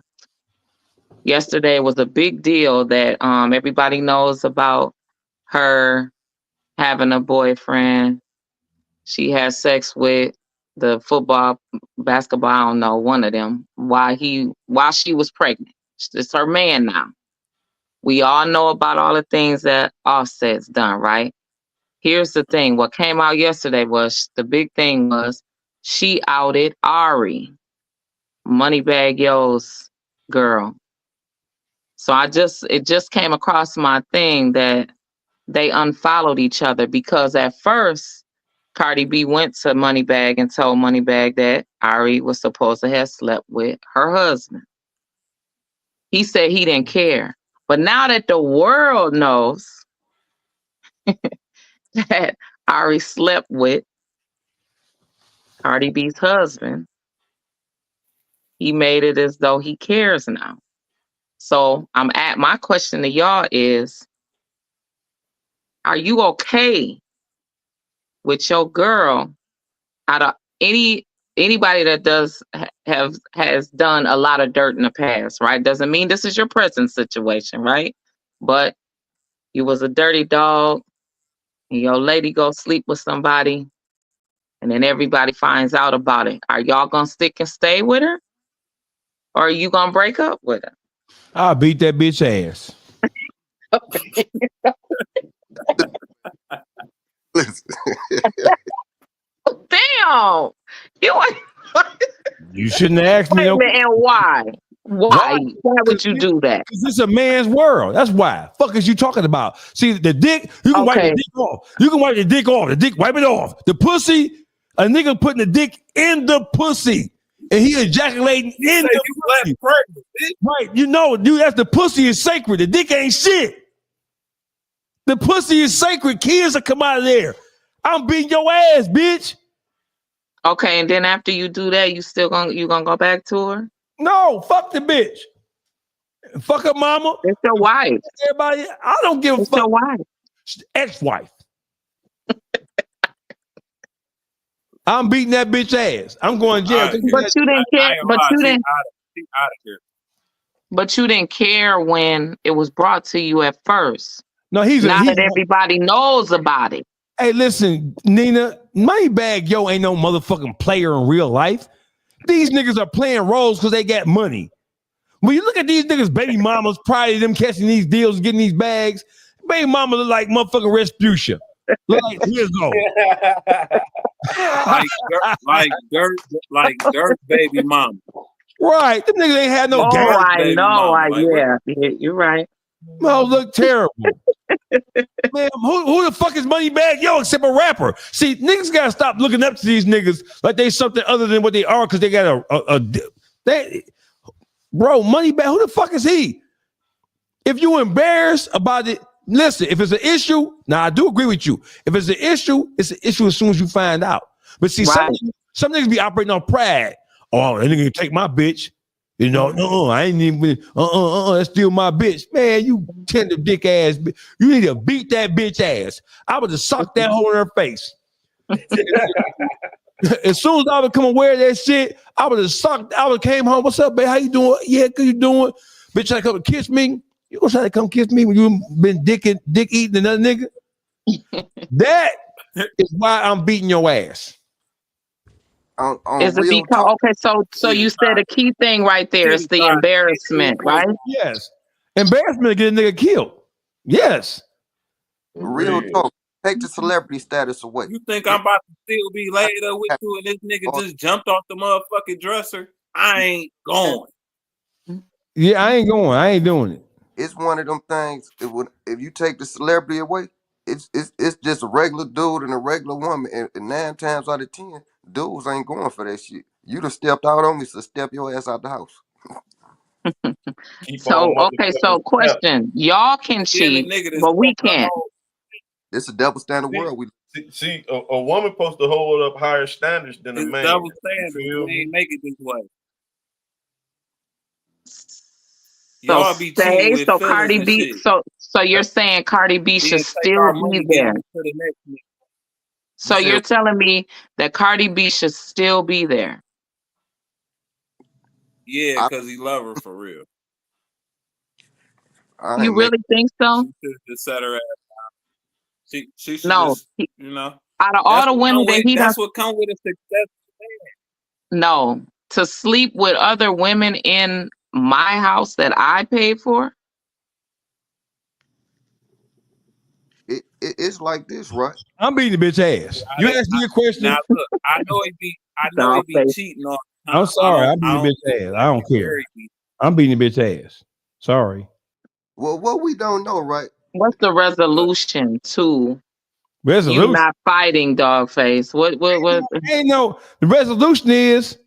Yesterday was a big deal that everybody knows about her having a boyfriend. She had sex with the basketball, I don't know, one of them, while she was pregnant. It's her man now. We all know about all the things that Offset's done, right? Here's the thing. What came out yesterday was the big thing was she outed Ari, Moneybagg Yo's girl. So it just came across my thing that they unfollowed each other because at first Cardi B went to Moneybagg and told Moneybagg that Ari was supposed to have slept with her husband. He said he didn't care. But now that the world knows that Ari slept with Cardi B's husband, he made it as though he cares now. So my question to y'all is, are you okay with your girl out of anybody that has done a lot of dirt in the past, right? Doesn't mean this is your present situation, right? But you was a dirty dog, and your lady go sleep with somebody, and then everybody finds out about it. Are y'all gonna stick and stay with her? Or are you gonna break up with her? I'll beat that bitch ass. Damn. You shouldn't have asked me. And why? Why would you do that? Because it's a man's world. That's why. Fuck is you talking about? See, the dick, you can wipe the dick off. You can wipe the dick off. The dick, wipe it off. The pussy, a nigga putting the dick in the pussy. And he ejaculating in the pussy. Right. You know, dude, that's the pussy is sacred. The dick ain't shit. The pussy is sacred. Kids will come out of there. I'm beating your ass, bitch. Okay, and then after you do that, you gonna go back to her? No, fuck the bitch. Fuck her mama. It's your wife. Everybody, I don't give a fuck. Your wife. Ex-wife. I'm beating that bitch ass. I'm going to jail. But you didn't care. But you didn't care when it was brought to you at first. No, now that everybody knows about it. Hey, listen, Nina, Moneybagg Yo ain't no motherfucking player in real life. These niggas are playing roles because they got money. When you look at these niggas, baby mamas, prior to them catching these deals, getting these bags, baby mama look like motherfucking Respucia. Look like Lizzo. like dirt baby mama. Right. Them niggas ain't had no gas. Oh, I baby know. Mama. Yeah, you're right. No, look terrible. Man, who the fuck is Moneybagg Yo except a rapper? See, niggas gotta stop looking up to these niggas like they something other than what they are because they got Moneybagg, who the fuck is he? If you embarrassed about it, listen, if it's an issue, now I do agree with you. If it's an issue as soon as you find out. But see, some niggas be operating on pride. Oh, that nigga take my bitch. You know, I ain't even, that's still my bitch. Man, you tender dick ass bitch. You need to beat that bitch ass. I would have sucked that hole in her face. As soon as I would come and wear that shit, I would have came home. What's up, babe? How you doing? Yeah, good you doing? Bitch, try to come and kiss me. You gonna try to come kiss me when you been dick eating another nigga? That is why I'm beating your ass. Is it because so you said a key thing right there is the embarrassment, right? Yes. Embarrassment to get a nigga killed. Yes. Real talk. Take the celebrity status away. You think I'm about to still be laid up with you and this nigga just jumped off the motherfucking dresser? I ain't going. Yeah, I ain't going. I ain't doing it. It's one of them things. If you take the celebrity away, it's just a regular dude and a regular woman, and 9 times out of 10, dudes ain't going for that shit. You done stepped out on me, so step your ass out the house. So question: y'all can cheat, but we can't. It's a double standard world. We see a woman supposed to hold up higher standards than a man. Double standard. We ain't make it this way. So Y'all be cheating with so feelings Cardi and B. shit. So you're saying Cardi B Then should take our still be money, there. give it to the next nigga. So said, you're telling me that Cardi B should still be there? Yeah, I, because he love her for real. I You ain't make. really think so? She should just set her ass. She should No. just, you know. Out of all the women that he That's does, what come with a success. no. To sleep with other women in my house that I paid for? It's like this, right? I'm beating the bitch ass. You asked me a question. Now look, I know he be Dog-faced. cheating all the time. I'm sorry. I'm I beating the don't bitch ass. I don't care. care he be. I'm beating the bitch ass. Sorry. Well, what we don't know, right? What's the resolution to you Resolution. not fighting, Dogface? What Ain't no. The resolution is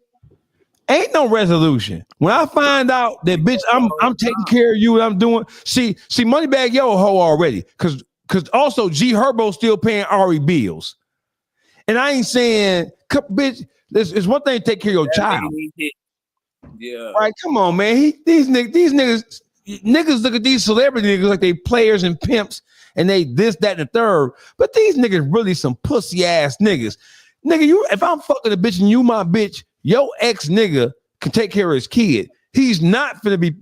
ain't no resolution. When I find out that bitch, I'm taking care of you. What I'm doing. See, Moneybag Yo a hoe already. Cause also G Herbo still paying Ari bills. And I ain't saying, bitch, it's one thing to take care of your child. Yeah. Right? Come on, man. These niggas look at these celebrity niggas like they players and pimps and they this, that, and the third. But these niggas really some pussy ass niggas. Nigga, if I'm fucking a bitch and you my bitch, your ex nigga can take care of his kid. He's not gonna be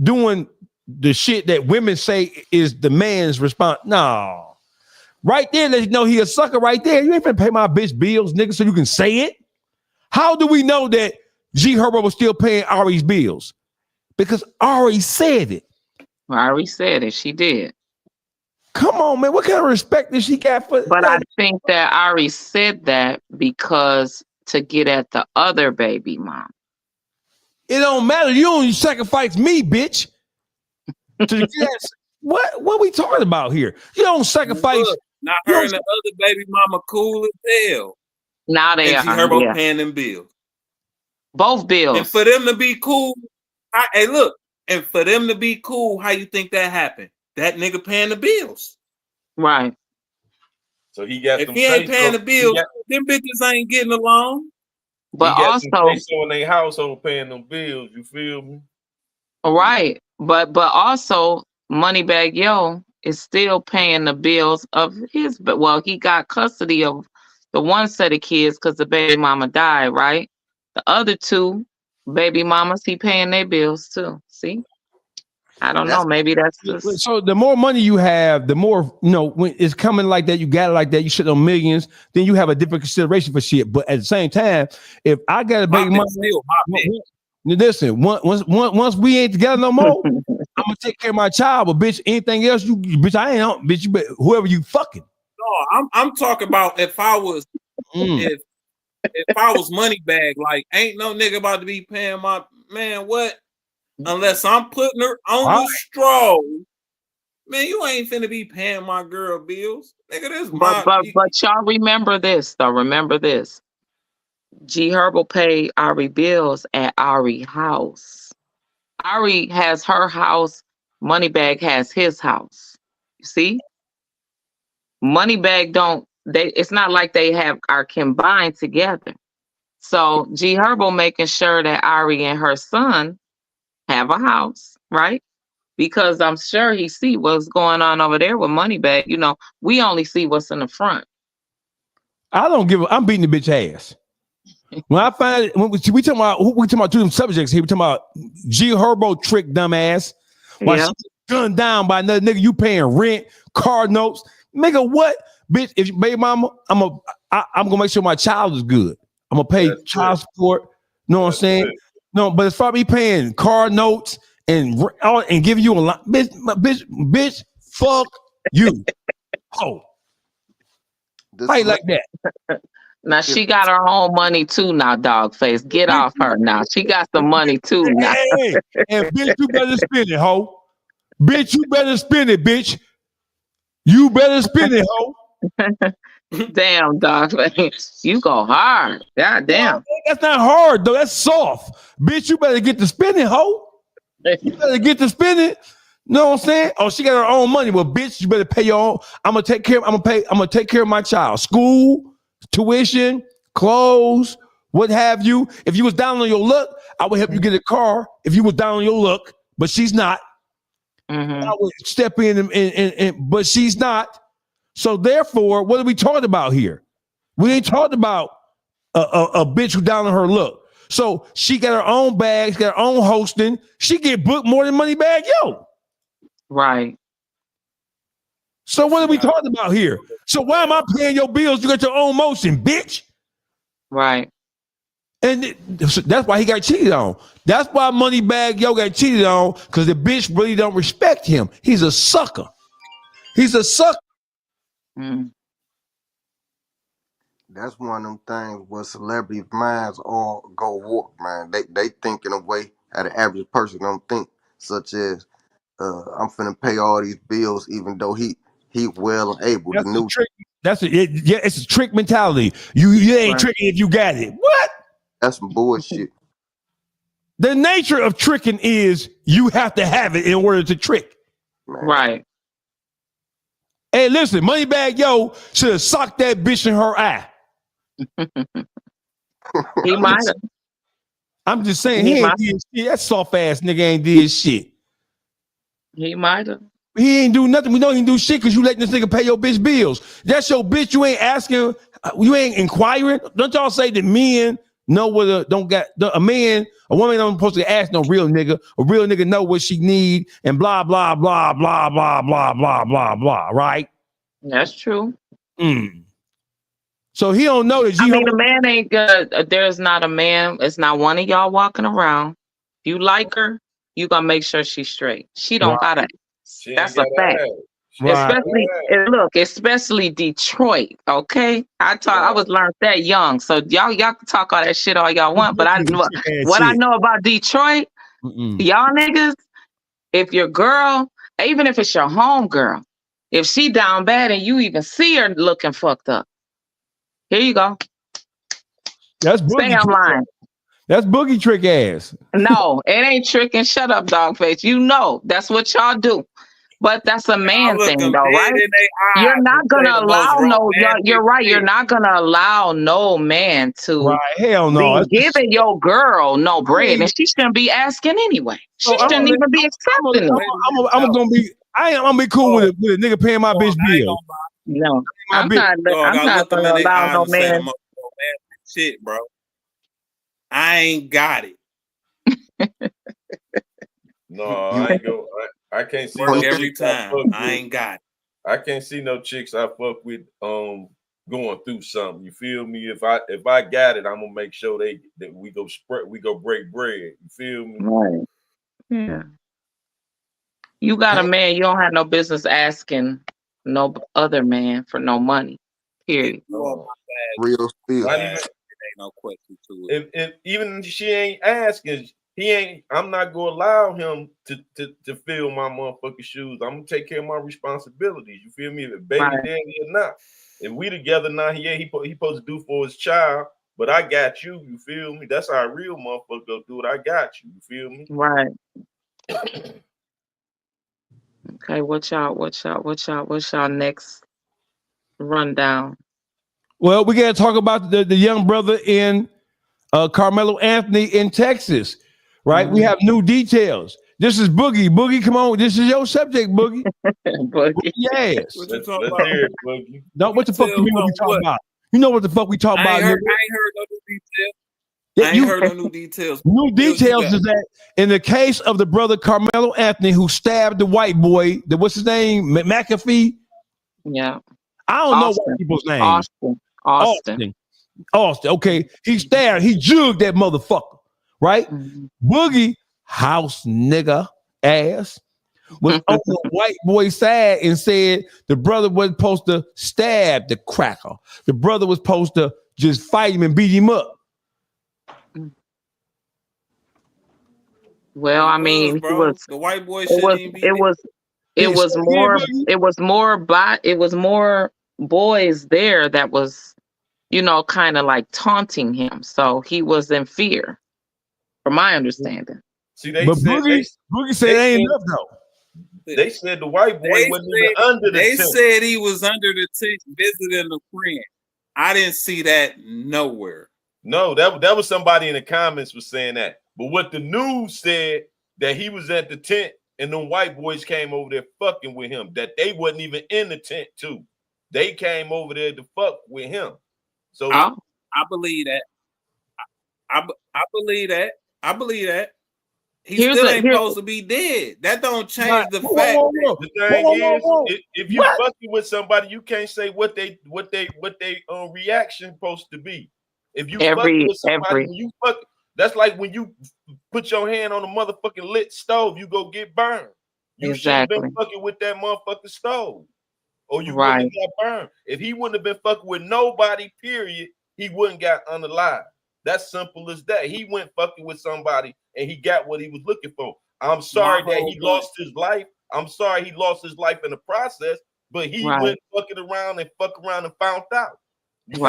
doing the shit that women say is the man's response. No. Right there, let you know he a sucker right there. You ain't finna pay my bitch bills, nigga, so you can say it. How do we know that G Herbo was still paying Ari's bills? Because Ari said it. Ari said it. She did. Come on, man. What kind of respect did she got for But that? I think that Ari said that because to get at the other baby mom. It don't matter. You don't sacrifice me, bitch. What we talking about here? You don't sacrifice. Look, not her and the other baby mama cool as hell. Now they and are. G Herbo Yeah. paying them bills. Both bills. And for them to be cool, hey, look. And for them to be cool, how you think that happened? That nigga paying the bills. Right. So he got if them he ain't say paying so, the bills, them bitches ain't getting along. But he got also, some say so in their household paying them bills. You feel me? right. But also, Moneybag Yo is still paying the bills of his. But well, he got custody of the one set of kids because the baby mama died. Right. The other two baby mamas, he paying their bills too. See. I don't know. Maybe that's just So the more money you have, the more, when it's coming like that, you got it like that, you shit on millions, then you have a different consideration for shit. But at the same time, if I got a baby mama, listen, once we ain't together no more, I'm gonna take care of my child. But bitch, anything else, bitch, I ain't on, bitch, you whoever you fucking. No, I'm talking about if I was if I was Moneybag, like ain't no nigga about to be paying my man what. Unless I'm putting her on the straw, man, you ain't finna be paying my girl bills. Nigga, this but y'all remember this though. Remember this. G Herbo paid Ari bills at Ari house. Ari has her house. Moneybag has his house. You see? Moneybag it's not like they are combined together. So G Herbo making sure that Ari and her son have a house, right? Because I'm sure he see what's going on over there with Moneybag. We only see what's in the front. I'm beating the bitch ass. When I find it, we talking about two subjects here. We talking about G Herbo trick dumbass. While she gunned down by another nigga, you paying rent, car notes. Nigga, what? Bitch, if you baby mama, I'm gonna make sure my child is good. I'm gonna pay child support. You know what I'm saying? No, but as far as me paying car notes and giving you a lot, bitch, fuck you. Oh, fight like that. Now she got her own money too. Now, Dogface, get off her. Now she got some money too. Now, hey, and bitch, you better spend it, ho. Bitch, you better spend it, bitch. You better spend it, ho. Damn, Dogface, you go hard. God damn. No, that's not hard though. That's soft, bitch. You better get to spending, ho. You better get to spending. Know what I'm saying? Oh, she got her own money. Well, bitch, you better pay your own. I'm gonna take care of my child. School, tuition, clothes, what have you. If you was down on your luck, I would help you get a car. If you was down on your luck, but she's not. Mm-hmm. I would step in and but she's not. So therefore, what are we talking about here? We ain't talking about a bitch who down on her look. So she got her own bags, got her own hosting. She get booked more than Moneybagg Yo. Right. So what are we talking about here? So why am I paying your bills? You got your own motion, bitch. Right. And that's why he got cheated on. That's why Moneybagg Yo got cheated on, because the bitch really don't respect him. He's a sucker. He's a sucker. Mm. That's one of them things where celebrity minds all go warp, man. They think in a way that the average person don't think, such as I'm finna pay all these bills, even though he well and able. That's The new a trick. It's a trick mentality. You ain't tricking if you got it. What? That's some bullshit. The nature of tricking is you have to have it in order to trick. Man. Right. Hey, listen, Moneybagg Yo should have socked that bitch in her eye. He might have. I'm just saying, he ain't did shit. That soft ass nigga ain't did shit. He might have. He ain't do nothing. We know he didn't do shit because you letting this nigga pay your bitch bills. That's your bitch. You ain't asking. You ain't inquiring. Don't y'all say that men know what a woman don't supposed to ask no real nigga. A real nigga know what she need and blah blah blah blah blah blah blah blah blah. Right? That's true. So he don't know that. I mean, a man ain't good. There's not a man. It's not one of y'all walking around. If you like her, you gonna make sure she's straight. She don't gotta. That's a fact. Especially especially Detroit. Okay, I was learned that young. So y'all can talk all that shit all y'all want, but I know about Detroit, y'all niggas. If your girl, even if it's your home girl, if she down bad and you even see her looking fucked up, here you go. That's boogie trick. That's boogie trick ass. No, it ain't tricking. Shut up, dog face. You know that's what y'all do. But that's a man thing, though, right? You're not gonna allow you're right. You're not gonna allow no man to hell no. be giving your girl no bread, and she shouldn't be asking anyway. She shouldn't even be accepting it. I'm gonna be cool with a nigga paying my bitch bill. No, I'm not gonna allow no man. Shit, bro. I ain't got it. No, I ain't go. I can't see no every time. I ain't got it. I can't see no chicks I fuck with going through something. You feel me? If I got it, I'm gonna make sure that we go break bread. You feel me? Right. Yeah. You got a man, you don't have no business asking no other man for no money. Period. Real spill. Ain't no question to it. If even if she ain't asking, I'm not gonna allow him to fill my motherfucking shoes. I'm gonna take care of my responsibilities. You feel me? If it's baby daddy or not. If we together now, he supposed to do for his child, but I got you. You feel me? That's how a real motherfucker go do it. I got you. You feel me? Right. Okay, what's y'all next rundown? Well, we gotta talk about the young brother in Carmelo Anthony in Texas, right? We have new details. This is Boogie. Boogie, come on. This is your subject, Boogie. Boogie. Yes. What you talking about? Hear it, Boogie. No, what the fuck you mean what we talking about? You know what the fuck we talk about? I ain't heard no new details. Yeah, I ain't heard no new details. New details is that in the case of the brother Carmelo Anthony who stabbed the white boy, what's his name? McAfee? Yeah. I don't know white people's names. Austin. Okay. He jugged that motherfucker, right? Boogie, house nigga ass, was on the white boy side and said the brother wasn't supposed to stab the cracker. The brother was supposed to just fight him and beat him up. Well, I mean, the white boy shouldn't even be it was more boys there that was, kind of like taunting him. So he was in fear, from my understanding. See, Boogie said it ain't enough though. They said the white boy wasn't even under the tent. They said he was under the tent visiting a friend. I didn't see that nowhere. No, that was somebody in the comments was saying that. But what the news said that he was at the tent and them white boys came over there fucking with him, that they wasn't even in the tent too. They came over there to fuck with him. So I believe that. I believe that. I believe that. He still ain't supposed to be dead. That don't change the fact. The thing is, if you fucking with somebody, you can't say what they reaction supposed to be. If you fucking with somebody, when you fuck, that's like when you put your hand on a motherfucking lit stove, you go get burned. You should have been fucking with that motherfucking stove, or you wouldn't have got burned. If he wouldn't have been fucking with nobody, period, he wouldn't got unalive. That's simple as that. He went fucking with somebody and he got what he was looking for. I'm sorry that he lost his life. I'm sorry he lost his life in the process, but he went fucking around and found out. But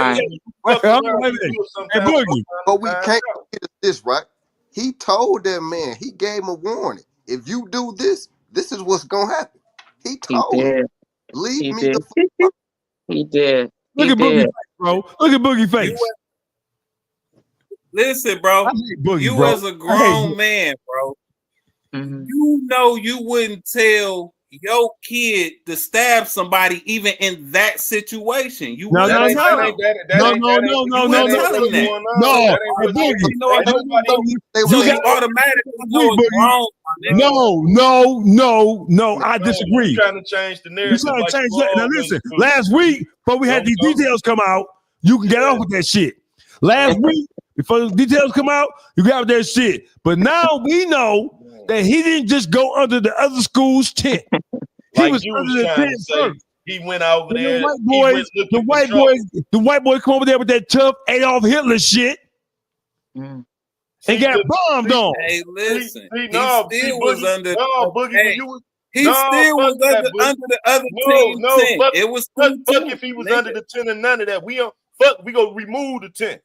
we can't get this right. He told that man, he gave him a warning. If you do this, this is what's gonna happen. He told him, leave me the fuck. He did. Look at Boogie Face, bro. Look at Boogie Face. Listen, bro. Boogie, bro. As a grown man, bro, you know you wouldn't tell your kid to stab somebody even in that situation. You no. Boogie. So you automatically know it's wrong. No. I disagree. You're trying to change the narrative. You're trying to change that. Now listen, last week, before we had these details come out, you can get off with that shit. Last week, before the details come out, you got that shit. But now we know that he didn't just go under the other school's tent. He was under the tent first. He went over there. The white boys come over there with that tough Adolf Hitler shit and got bombed on. Hey, listen. He still was under. He still was under the other team tent. It was fuck if he was under the tent and none of that. We gonna remove the tent.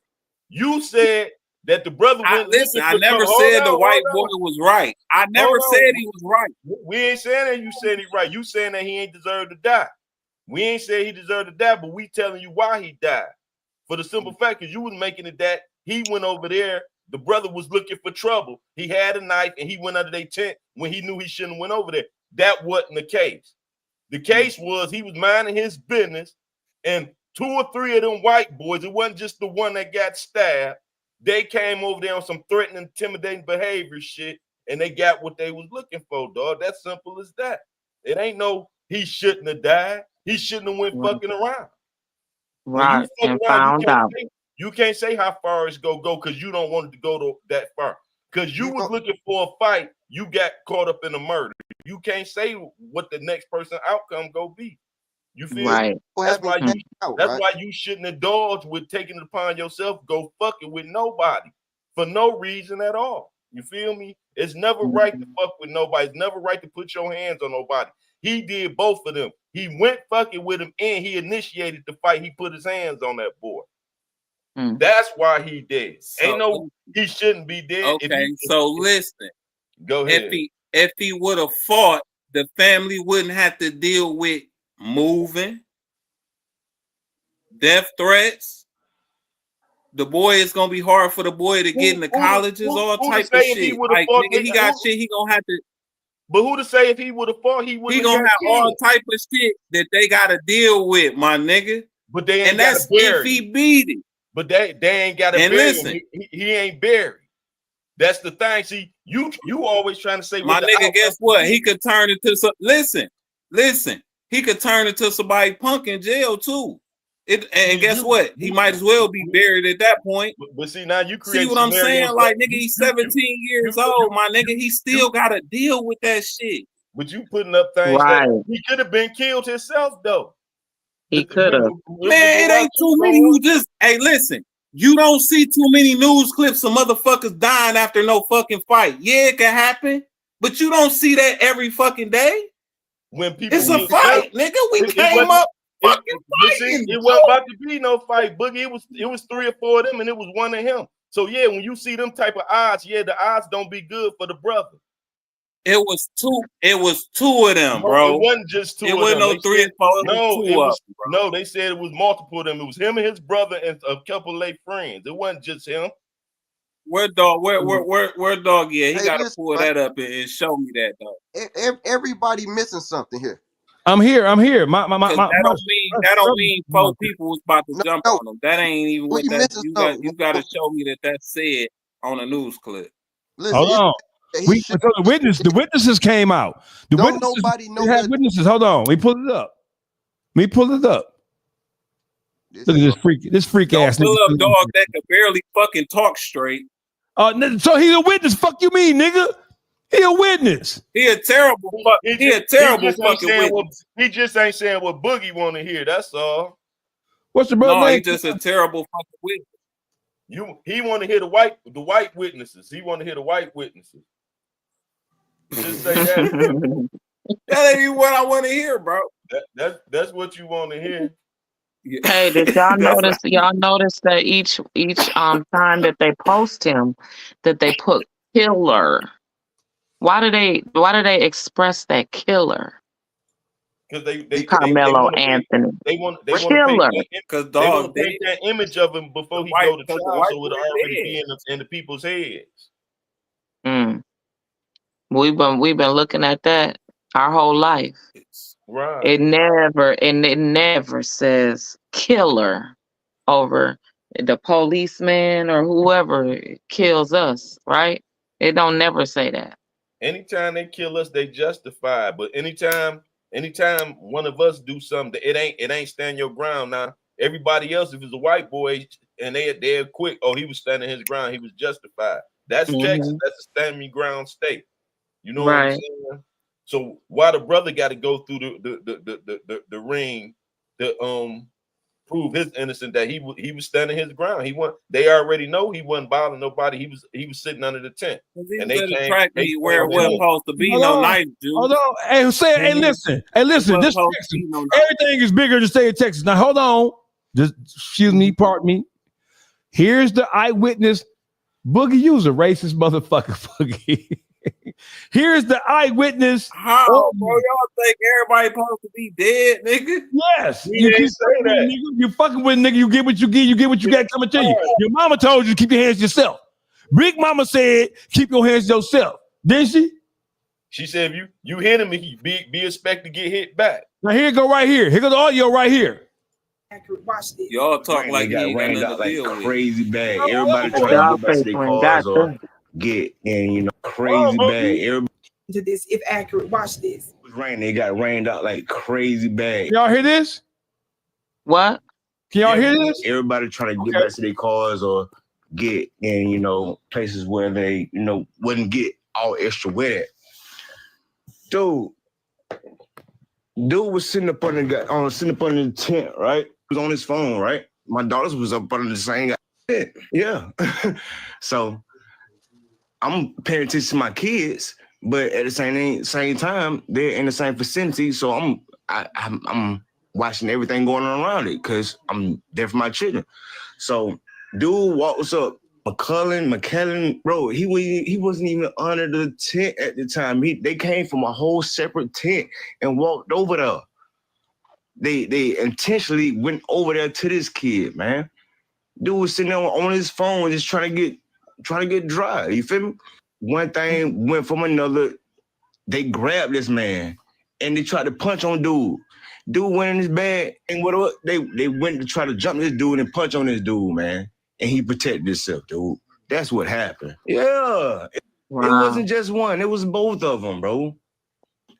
You said that the brother went. Listen, I never said the white boy was right. I never said he was right. We ain't saying that you said he's right. You saying that he ain't deserved to die. We ain't saying he deserved to die, but we telling you why he died. For the simple fact is you was making it that he went over there. The brother was looking for trouble. He had a knife and he went under their tent when he knew he shouldn't have went over there. That wasn't the case. The case was he was minding his business and 2 or 3 of them white boys, it wasn't just the one that got stabbed. They came over there on some threatening, intimidating behavior shit, and they got what they was looking for, dog. That's simple as that. It ain't no he shouldn't have died. He shouldn't have went fucking around. Right, and found out. You can't say how far it's go because you don't want it to go that far. Because you was looking for a fight, you got caught up in a murder. You can't say what the next person outcome go be. You feel right? That's why you shouldn't indulge with taking it upon yourself. Go fucking with nobody for no reason at all. You feel me? It's never right to fuck with nobody. It's never right to put your hands on nobody. He did both of them. He went fucking with him and he initiated the fight. He put his hands on that boy. That's why he dead. Ain't no he shouldn't be dead. Okay, so listen. Go ahead. If he would have fought, the family wouldn't have to deal with moving, death threats. The boy, it's gonna be hard for the boy to get into colleges, all type of shit. Like nigga, he got shit. He gonna have to. But who to say if he would have fought, he gonna have all type of shit that they gotta deal with, my nigga. But they ain't, and that's if he beat it. But they ain't got to bury him. He ain't buried. That's the thing. See, you always trying to say, my nigga, guess what? He could turn into some. Listen. He could turn into somebody punk in jail too. And guess what? He might as well be buried at that point. But see, now you create. See what I'm saying? Like, nigga, he's 17 years old, my nigga. He still got to deal with that shit. But you putting up things that he could have been killed himself, though. He could have. Man, it ain't too many who just. Hey, listen. You don't see too many news clips of motherfuckers dying after no fucking fight. Yeah, it can happen, but you don't see that every fucking day. When people, it's a fight, nigga. We came up fucking fighting. It wasn't about to be no fight, Boogie. It was 3 or 4 of them, and it was one of him. So yeah, when you see them type of odds, yeah, the odds don't be good for the brother. It was 2. It was 2 of them, bro. It wasn't just 2. It wasn't no 3 or 4. No, they said it was multiple of them. It was him and his brother and a couple of late friends. It wasn't just him. Where dog? Where dog? Yeah, he Hey, got to listen, pull man, that up and show me that dog. everybody missing something here. I'm here. My Because that don't mean 4 people was about to No, jump no, on them. That ain't even what we that. missing You something. got to show me that said on a news clip. Listen, Hold on. he So the witnesses came out. Don't nobody know had that. witnesses. Hold on. We pull it up. Look at this freak Don't ass pull nigga. up dog that could barely fucking talk straight. So he's a witness. Fuck you mean, nigga? He a witness. He a terrible fucking witness. He just ain't saying what Boogie want to hear. That's all. What's the brother name? He just a terrible fucking witness. He want to hear the white witnesses. He want to hear the white witnesses. Just say that. That ain't even what I want to hear, bro. That's what you want to hear. Hey, did y'all notice? Y'all notice that each time that they post him, that they put killer. Why do they express that killer? Because they Carmelo Anthony. They want to killer. Because they want to paint that image of him before he go to trial, so it'll already be in the people's heads. We've been looking at that our whole life. Right. It never says killer over the policeman or whoever kills us, right? It don't never say that. Anytime they kill us, they justify. But anytime one of us do something, it ain't stand your ground. Now everybody else, if it's a white boy and they're quick, he was standing his ground, he was justified. That's Texas. That's a stand your ground state. You know what I'm saying? So why the brother got to go through the ring to prove his innocence, that he was standing his ground. They already know he wasn't bothering nobody. He was sitting under the tent. And they track me where it wasn't supposed to be. No knife, dude. Hold on. Hey, Hussein, hey, listen. This Texas, everything is bigger than state of Texas. Now hold on. Just excuse me, pardon me. Here's the eyewitness. Boogie, you's a racist motherfucker, Boogie. Here's the eyewitness. How, bro? Y'all think everybody supposed to be dead, nigga? Yes. You keep say that. Nigga. You fucking with nigga. You get what you get. You get what you got coming to you. Your mama told you to keep your hands to yourself. Big mama said keep your hands to yourself. Didn't she? She said if you hit him, he be expected to get hit back. Now here go right here. Here goes the audio right here. Watch this. Y'all talk like got rained out like crazy bad. Oh, Everybody trying to get back to their cars or get in, crazy bad. Everybody to this, if accurate. Watch this. It was raining. They got rained out like crazy bad. Y'all hear this? What? Can y'all hear this? Everybody trying to get back to their cars or get in, places where they, wouldn't get all extra wet. Dude was sitting up under the tent, right? He was on his phone, right? My daughters was up under the same tent. Yeah. So I'm paying attention to my kids, but at the same time, they're in the same vicinity. So I'm watching everything going on around it because I'm there for my children. So dude walks up, McKellen, bro, he wasn't even under the tent at the time. They came from a whole separate tent and walked over there. They intentionally went over there to this kid, man. Dude was sitting there on his phone just trying to get dry. You feel me? One thing went from another. They grabbed this man and they tried to punch on dude. Dude went in his bag and what they went to try to jump this dude and punch on this dude, man. And he protected himself, dude. That's what happened. Yeah. Wow. It wasn't just one. It was both of them, bro.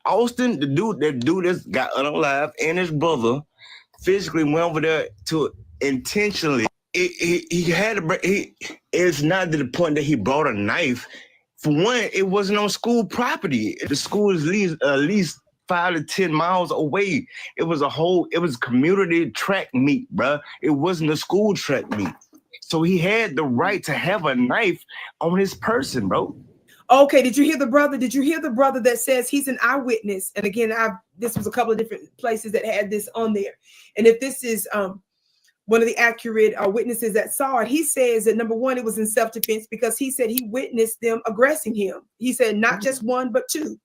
Austin, that dude that's got unalive, and his brother physically went over there to intentionally. It's not to the point that he brought a knife. For one, it wasn't on school property. The school is at least 5 to 10 miles away. It was community track meet, bro. It wasn't a school track meet. So he had the right to have a knife on his person, bro. Okay, did you hear the brother? Did you hear the brother that says he's an eyewitness? And again, this was a couple of different places that had this on there. And if this is one of the accurate witnesses that saw it, he says that number one, it was in self-defense because he said he witnessed them aggressing him. He said not just one, but two.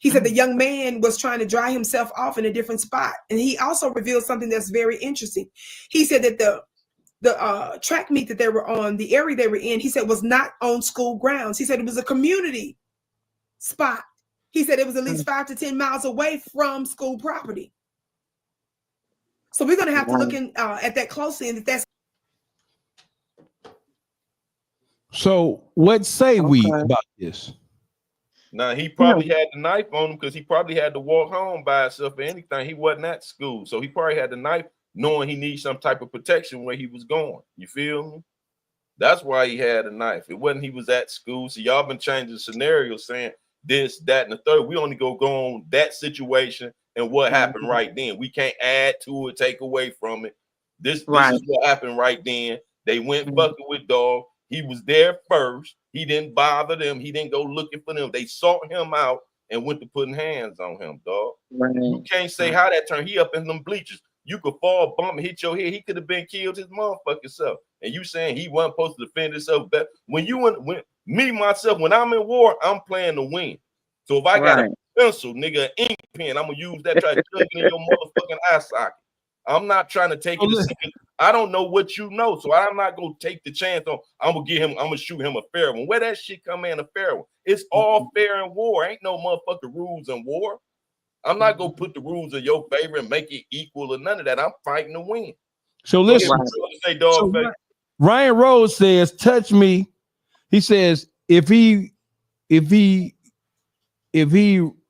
He said the young man was trying to dry himself off in a different spot. And he also revealed something that's very interesting. He said that the track meet that they were on, the area they were in, he said was not on school grounds. He said it was a community spot. He said it was at least 5 to 10 miles away from school property. So we're going to have to look at that closely, and that's. So what say we about this? Now he probably had the knife on him because he probably had to walk home by himself or anything. He wasn't at school, so he probably had the knife, knowing he needs some type of protection where he was going. You feel me? That's why he had a knife. It wasn't he was at school. So y'all been changing scenarios, saying this, that, and the third. We only go on that situation and what happened right then. We can't add to it, take away from it. This is what happened right then. They went fucking with dog. He was there first. He didn't bother them. He didn't go looking for them. They sought him out and went to putting hands on him, dog. You can't say how that turned. He up in them bleachers. You could fall, bump, and hit your head. He could have been killed his motherfucking self. And you saying he wasn't supposed to defend himself better. When when I'm in war, I'm playing to win. So if I got a pencil, nigga, an ink pen, I'm gonna use that, try to plug it in your motherfucking eye socket. I'm not trying to take it. I don't know what you know, so I'm not gonna take the chance on. I'm gonna shoot him a fair one. Where that shit come in, a fair one? It's all fair in war. Ain't no motherfucking rules in war. I'm not gonna put the rules in your favor and make it equal or none of that. I'm fighting to win. So listen, Ryan Rose says, "Touch me." He says, if he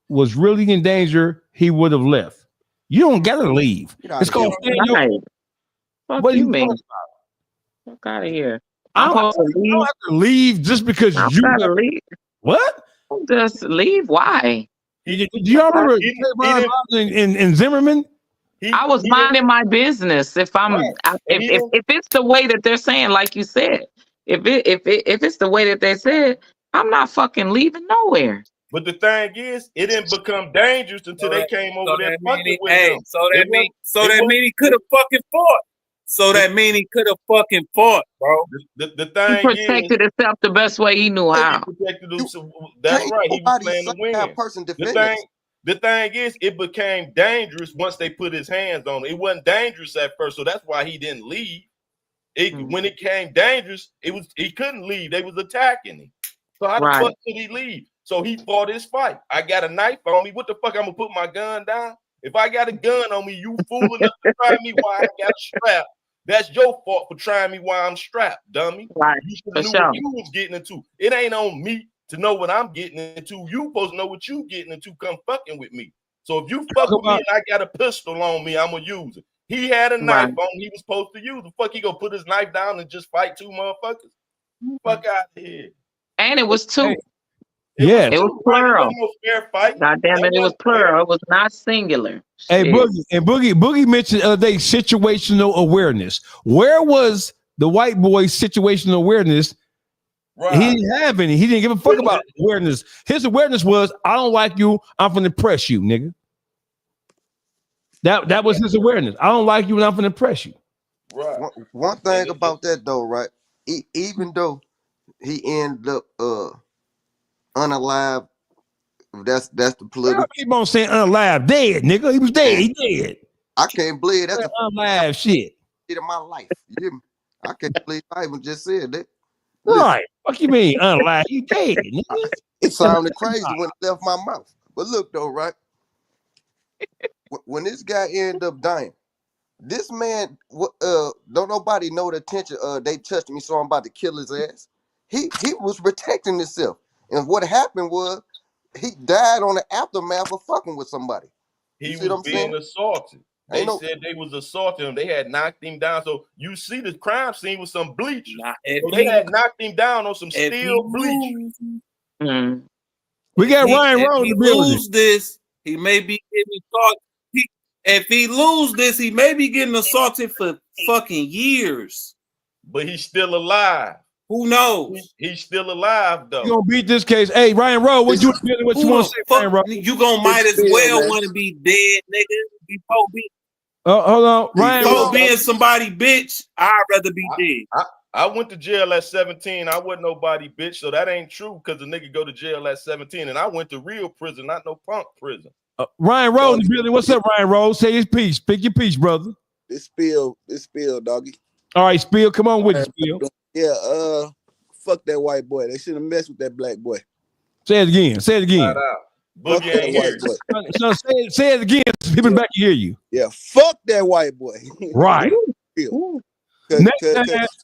was really in danger, he would have left. You don't gotta leave. It's called What do you mean? Fuck out of here. I don't have to leave just because you gotta leave. What? Just leave? Why? Do y'all remember in Zimmerman? I was minding my business. If if it's the way that they're saying, like you said, if it's the way that they said, I'm not fucking leaving nowhere. But the thing is, it didn't become dangerous until they came over there fucking with him. So that mean he could have fucking fought. So that mean he could have fucking fought, bro. The thing he protected himself the best way he knew how. That's right. He was playing to win. The thing is, it became dangerous once they put his hands on it. It wasn't dangerous at first, so that's why he didn't leave. When it came dangerous, he couldn't leave. They was attacking him. So how the fuck could he leave? So he fought his fight. I got a knife on me. What the fuck? I'm gonna put my gun down. If I got a gun on me, you fool enough to try me while I got a strap. That's your fault for trying me while I'm strapped, dummy. You should have knew what you was getting into. It ain't on me to know what I'm getting into. You supposed to know what you getting into. Come fucking with me. So if you fuck with me and I got a pistol on me, I'm gonna use it. He had a knife on. He was supposed to use. The fuck he gonna put his knife down and just fight two motherfuckers? Fuck out of here. And it was two. It was plural. God damn it, it was plural. It was not singular. Hey, Boogie mentioned the other day situational awareness. Where was the white boy's situational awareness? He didn't have any. He didn't give a fuck about awareness. His awareness was, I don't like you. I'm gonna press you, nigga. That was his awareness. I don't like you, and I'm gonna press you. Right. One thing about that though, right? Even though he ended up unalive, that's the political. Keep on saying unalive, dead, nigga. He was dead. He dead. I can't believe that's unalive shit in my life. You hear me? I can't believe I even just said that. Right? What you mean unalive? You dead, nigga. It sounded crazy when it left my mouth. But look though, right? When this guy ended up dying, this man, don't nobody know the attention. They touched me, so I'm about to kill his ass. He was protecting himself. And what happened was he died on the aftermath of fucking with somebody. He was being assaulted. They said they was assaulting him. They had knocked him down. So you see the crime scene with some bleachers. They had knocked him down on some steel bleachers. We got Ryan Rose. If he lose this, he may be getting assaulted. If he lose this, he may be getting assaulted for fucking years. But he's still alive. Who knows? He's still alive though. You gonna beat this case? Hey, Ryan Rowe, what you want to say, Ryan Rowe? You gonna might as well want to be dead, nigga. Before being, hold on, Ryan. Before being somebody, bitch, I'd rather be dead. I went to jail at 17. I wasn't nobody, bitch. So that ain't true because the nigga go to jail at 17, and I went to real prison, not no punk prison. Ryan Rose, what's up, Ryan Rose? Say his piece. Pick your piece, brother. This spill, doggy. All right, Spill, come on with it, Spill. Yeah, fuck that white boy. They shouldn't mess with that black boy. Say it again. Say it again. Fuck that white boy. Son, say it again. So people back can hear you. Yeah, fuck that white boy. Right.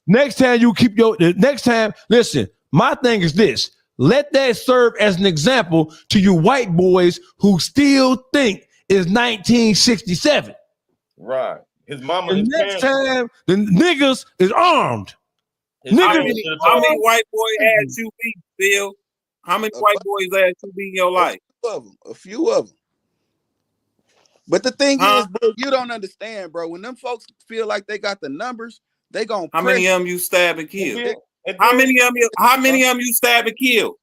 Next time you keep next time, listen, my thing is this. Let that serve as an example to you white boys who still think it's 1967. Right. His mama. The next time the niggas is armed. How many white boys had you beat, Bill? How many white boys had you beat in your life? A few of them. But the thing is, bro, you don't understand, bro. When them folks feel like they got the numbers, they gonna. How many of them you stab and kill? How many of them you stab and kill?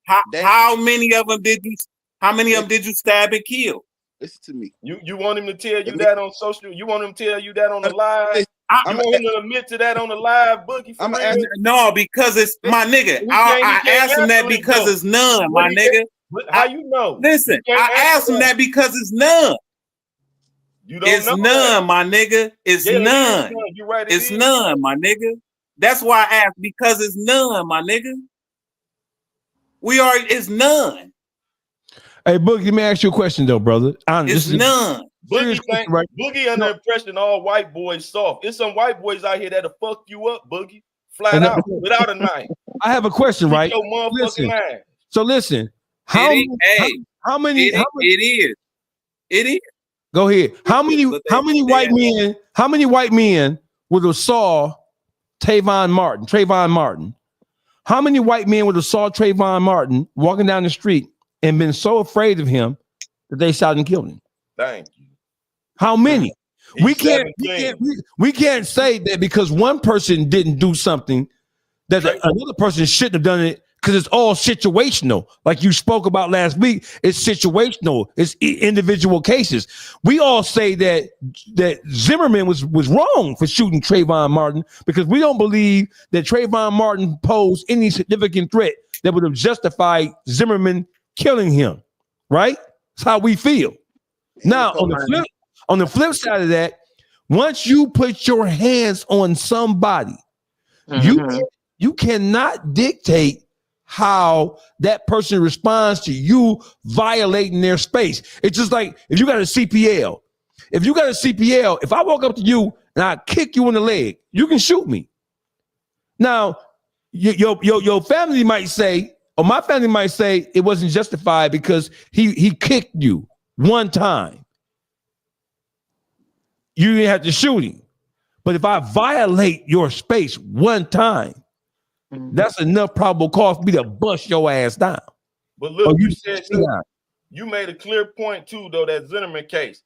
How many of them did you? How many of them did you stab and kill? Listen to me. You want him to tell you that on social? You want him to tell you that on the live? You want him to admit to that on the live, Boogie? No, because it's my nigga. I asked him that because it's none, my nigga. How you know? Listen, I asked him that because it's none. It's none, my nigga. It's none. You're right. It's none, my nigga. That's why I asked, because it's none, my nigga. It's none. Hey, Boogie, let me ask you a question though, brother. It's none. Boogie under impression all white boys soft. It's some white boys out here that'll fuck you up, Boogie. Flat out, without a knife. I have a question, right? Your motherfucking ass. So listen, how many? It is. Go ahead. How many white men would have saw Trayvon Martin? How many white men would have saw Trayvon Martin walking down the street and been so afraid of him that they shot and killed him? Thank you. How many? We can't say that because one person didn't do something that another person shouldn't have done it, because it's all situational. Like you spoke about last week, it's situational. It's individual cases. We all say that Zimmerman was wrong for shooting Trayvon Martin because we don't believe that Trayvon Martin posed any significant threat that would have justified Zimmerman killing him. Right? That's how we feel. Now, on the flip side of that, once you put your hands on somebody, you cannot dictate how that person responds to you violating their space. It's just like if you got a CPL. If I walk up to you and I kick you in the leg, you can shoot me. Now, your family might say, or my family might say it wasn't justified because he kicked you one time. You didn't have to shoot him. But if I violate your space one time, that's enough probable cause for me to bust your ass down. But look, you made a clear point too, though, that Zimmerman case.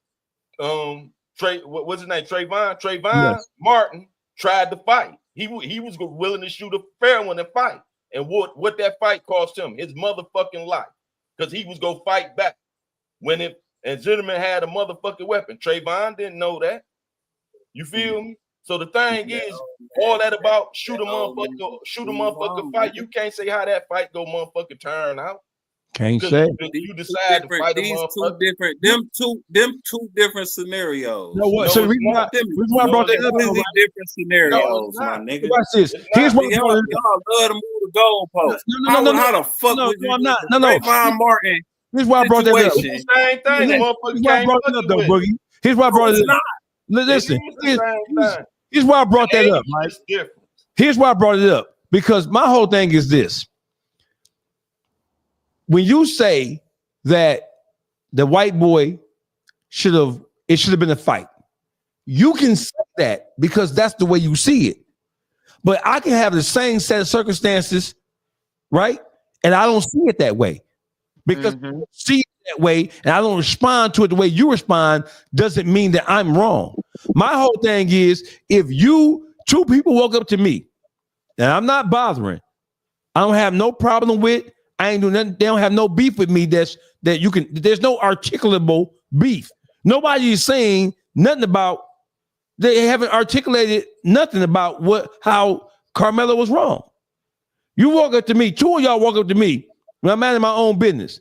What's his name? Trayvon Martin tried to fight. He was willing to shoot a fair one and fight. And what that fight cost him? His motherfucking life. Because he was gonna fight back. And Zimmerman had a motherfucking weapon. Trayvon didn't know that. You feel me? So the thing is, all that about shoot a motherfucker fight. You can't say how that fight go motherfucker turn out. Can't say. You decide to fight them two different scenarios. No, what? So the reason why I brought that up, different scenarios, my nigga. Watch this. Here's what y'all love to move the goalpost. No. How the fuck would you? I'm not. No. Trayvon Martin. Here's why I brought that up. Same thing, motherfucker. Here's why I brought it up, though, Boogie. Here's why I brought it up. Listen. Here's why I brought that up, right? Here's why I brought it up. Because my whole thing is this. When you say that the white boy should have been a fight, you can say that because that's the way you see it. But I can have the same set of circumstances, right? And I don't see it that way. Because I see it that way and I don't respond to it the way you respond doesn't mean that I'm wrong. My whole thing is if two people walk up to me and I'm not bothering, I don't have no problem with, I ain't doing nothing, they don't have no beef with me there's no articulable beef. Nobody is saying nothing about, they haven't articulated nothing about how Carmelo was wrong. You walk up to me, two of y'all walk up to me when I'm minding my own business,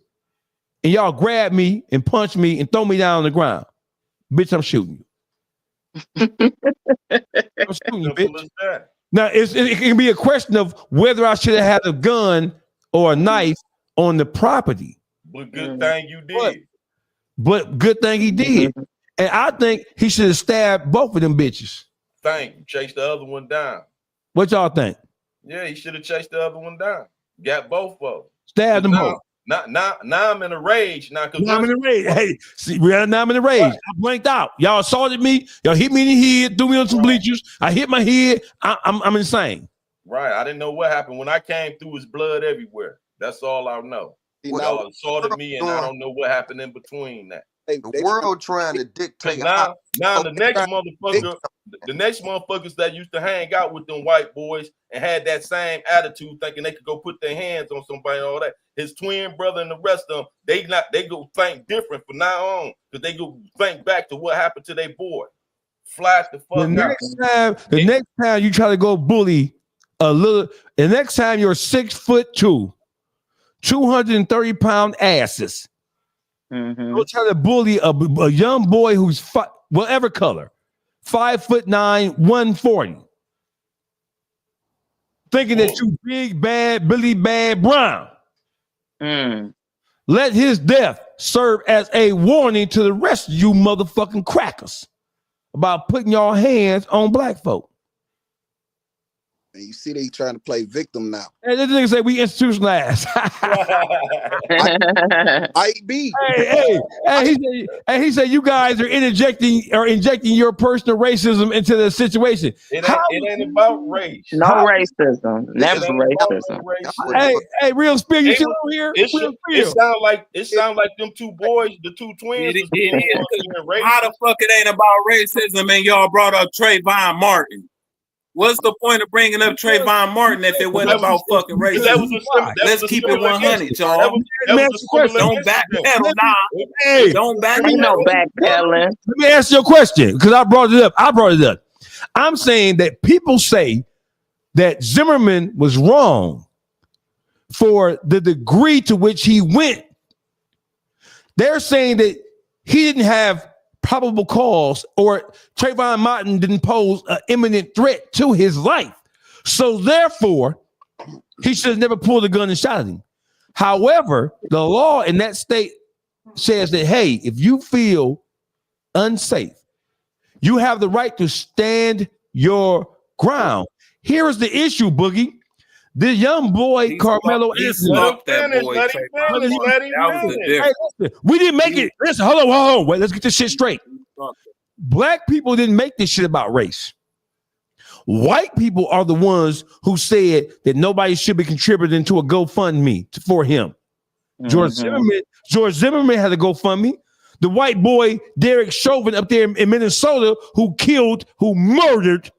and y'all grab me and punch me and throw me down on the ground. Bitch, I'm shooting you. I'm shooting you, Simple bitch. as that. Now it can be a question of whether I should have had a gun or a knife on the property. But good thing you did. But good thing he did. And I think he should have stabbed both of them bitches. Thank you. Chase the other one down. What y'all think? Yeah, he should have chased the other one down. Got both of them. Stabbed them both. Now I'm in a rage. Now I'm in a rage. Hey, see, now I'm in a rage. Right. I blanked out. Y'all assaulted me. Y'all hit me in the head, threw me on some bleachers. I hit my head. I'm insane. Right. I didn't know what happened. When I came through, was blood everywhere. That's all I know. Y'all assaulted me, and I don't know what happened in between that. The world trying to dictate. Now the next motherfuckers that used to hang out with them white boys and had that same attitude, thinking they could go put their hands on somebody and all that. His twin brother and the rest of them, they go think different from now on, because they go think back to what happened to their boy. Flash the fuck out. The next time you try to go bully the next time you're 6'2", 230-pound asses. Go try to bully a young boy who's whatever color, 5'9", 140, thinking that you big bad Billy Bad Brown. Let his death serve as a warning to the rest of you motherfucking crackers about putting your hands on black folk. And you see they trying to play victim now. And this nigga say we institutionalized. IB. He said you guys are injecting your personal racism into the situation. It ain't about race. No racism. Never racism. Hey, Real Spill, you still here? It sound like them two boys, the two twins. How the fuck it ain't about racism and y'all brought up Trayvon Martin? What's the point of bringing up Trayvon Martin if it wasn't about fucking racism? Let's keep it 100, y'all. Don't backpedal now. Hey, don't backpedal. No backpedaling. Let me ask you a question, because I brought it up. I'm saying that people say that Zimmerman was wrong for the degree to which he went. They're saying that he didn't have probable cause, or Trayvon Martin didn't pose an imminent threat to his life. So therefore, he should have never pulled a gun and shot at him. However, the law in that state says that, hey, if you feel unsafe, you have the right to stand your ground. Here is the issue, Boogie. This young boy, Carmelo Anthony. We didn't make it. Listen, hold on. Wait, let's get this shit straight. Black people didn't make this shit about race. White people are the ones who said that nobody should be contributing to a GoFundMe for him. George Zimmerman had a GoFundMe. The white boy, Derek Chauvin up there in Minnesota, who murdered.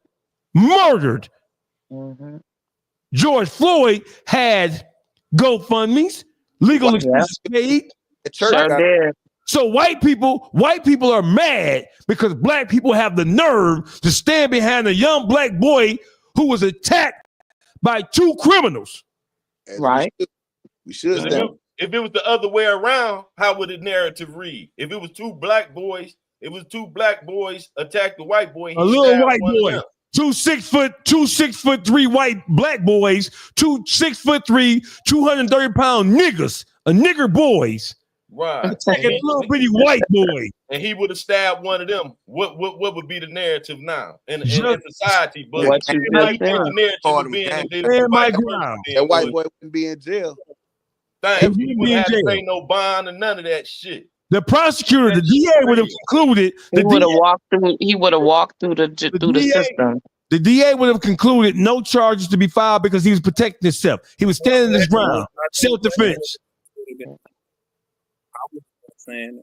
George Floyd had GoFundMes, legal expenses paid. So white people are mad because black people have the nerve to stand behind a young black boy who was attacked by two criminals. Right. We should. If it was the other way around, how would the narrative read? If it was two black boys attacked the white boy. A little white boy. Two 6'3" white black boys, 6'3", 230-pound niggas, nigger boys. Right. Attacking a little bitty white boy. And he would have stabbed one of them. What would be the narrative now in society? But what you the narrative being my ground. That white boy wouldn't be in jail. He wouldn't have to pay no bond and none of that shit. The prosecutor, the DA would have concluded. He would have walked through the system. The DA would have concluded no charges to be filed because he was protecting himself. He was standing his ground, self-defense. I was saying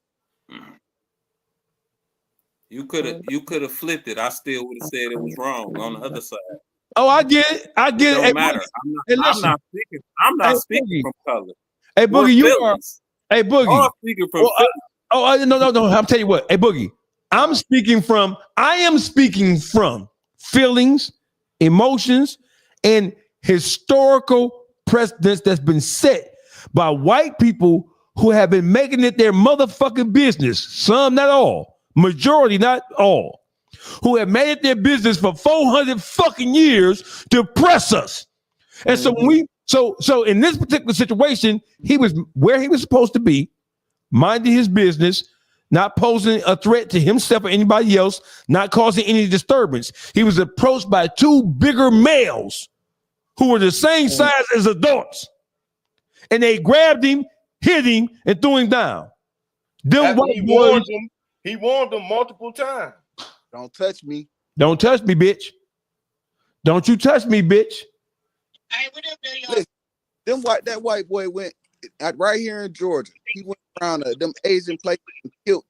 you could have flipped it. I still would have said it was wrong on the other side. Oh, I get it. It don't matter. I'm not speaking from color. Hey Boogie, you are. Hey Boogie. Speaking from no. I'm telling you what. Hey Boogie, I am speaking from feelings, emotions, and historical precedents that's been set by white people who have been making it their motherfucking business. Some, not all. Majority, not all. who have made it their business for 400 fucking years to oppress us. And so when so in this particular situation, he was where he was supposed to be, minding his business, not posing a threat to himself or anybody else, not causing any disturbance. He was approached by two bigger males who were the same size as adults. And they grabbed him, hit him, and threw him down. He warned them multiple times. Don't touch me. Don't touch me, bitch. Don't you touch me, bitch. Listen, that white boy went right here in Georgia. He went around them Asian places and killed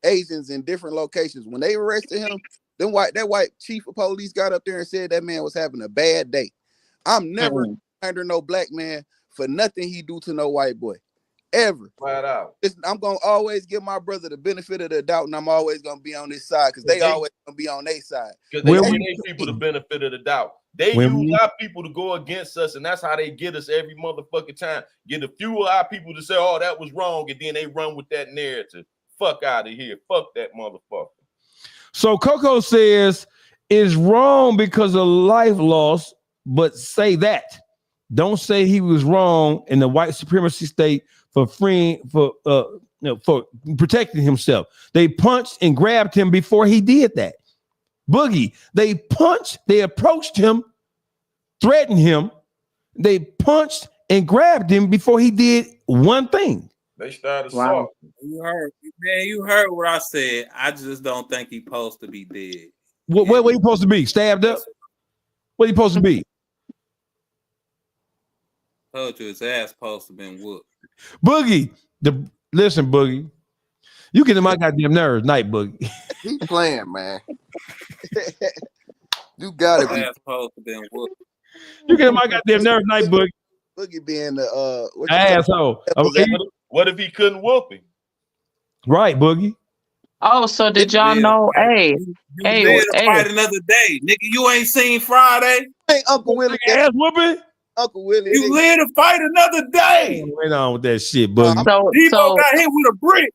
Asians in different locations. When they arrested him, that white chief of police got up there and said that man was having a bad day. I'm never under no black man for nothing he do to no white boy. Ever. Flat out. I'm gonna always give my brother the benefit of the doubt, and I'm always gonna be on this side because they always gonna be on their side. Because they give their people the benefit of the doubt. They use our people to go against us, and that's how they get us every motherfucking time. Get a few of our people to say, "Oh, that was wrong," and then they run with that narrative. Fuck out of here. Fuck that motherfucker. So Coco says it's wrong because of life loss, but say that. Don't say he was wrong in the white supremacy state for protecting himself. They punched and grabbed him before he did that. Boogie, they approached him, threatened him. They punched and grabbed him before he did one thing. They started assaulting. You heard what I said. I just don't think he's supposed to be dead. What he supposed to be? Stabbed up? What he supposed to be? Told you his ass supposed to been whooped. Boogie, listen, Boogie. You get in my goddamn nerves, night Boogie. He playing, man. You gotta be supposed to been whooped. You get in my goddamn nerves, night Boogie. Boogie being the asshole. What if he couldn't whoop him? Right, Boogie. Oh, so did y'all know? Hey, fight another day, nigga. You ain't seen Friday. Hey, Uncle Willie, ass whooping. Uncle Willie, you live to fight another day. Wait on with that shit, Boogie. Debo got hit with a brick.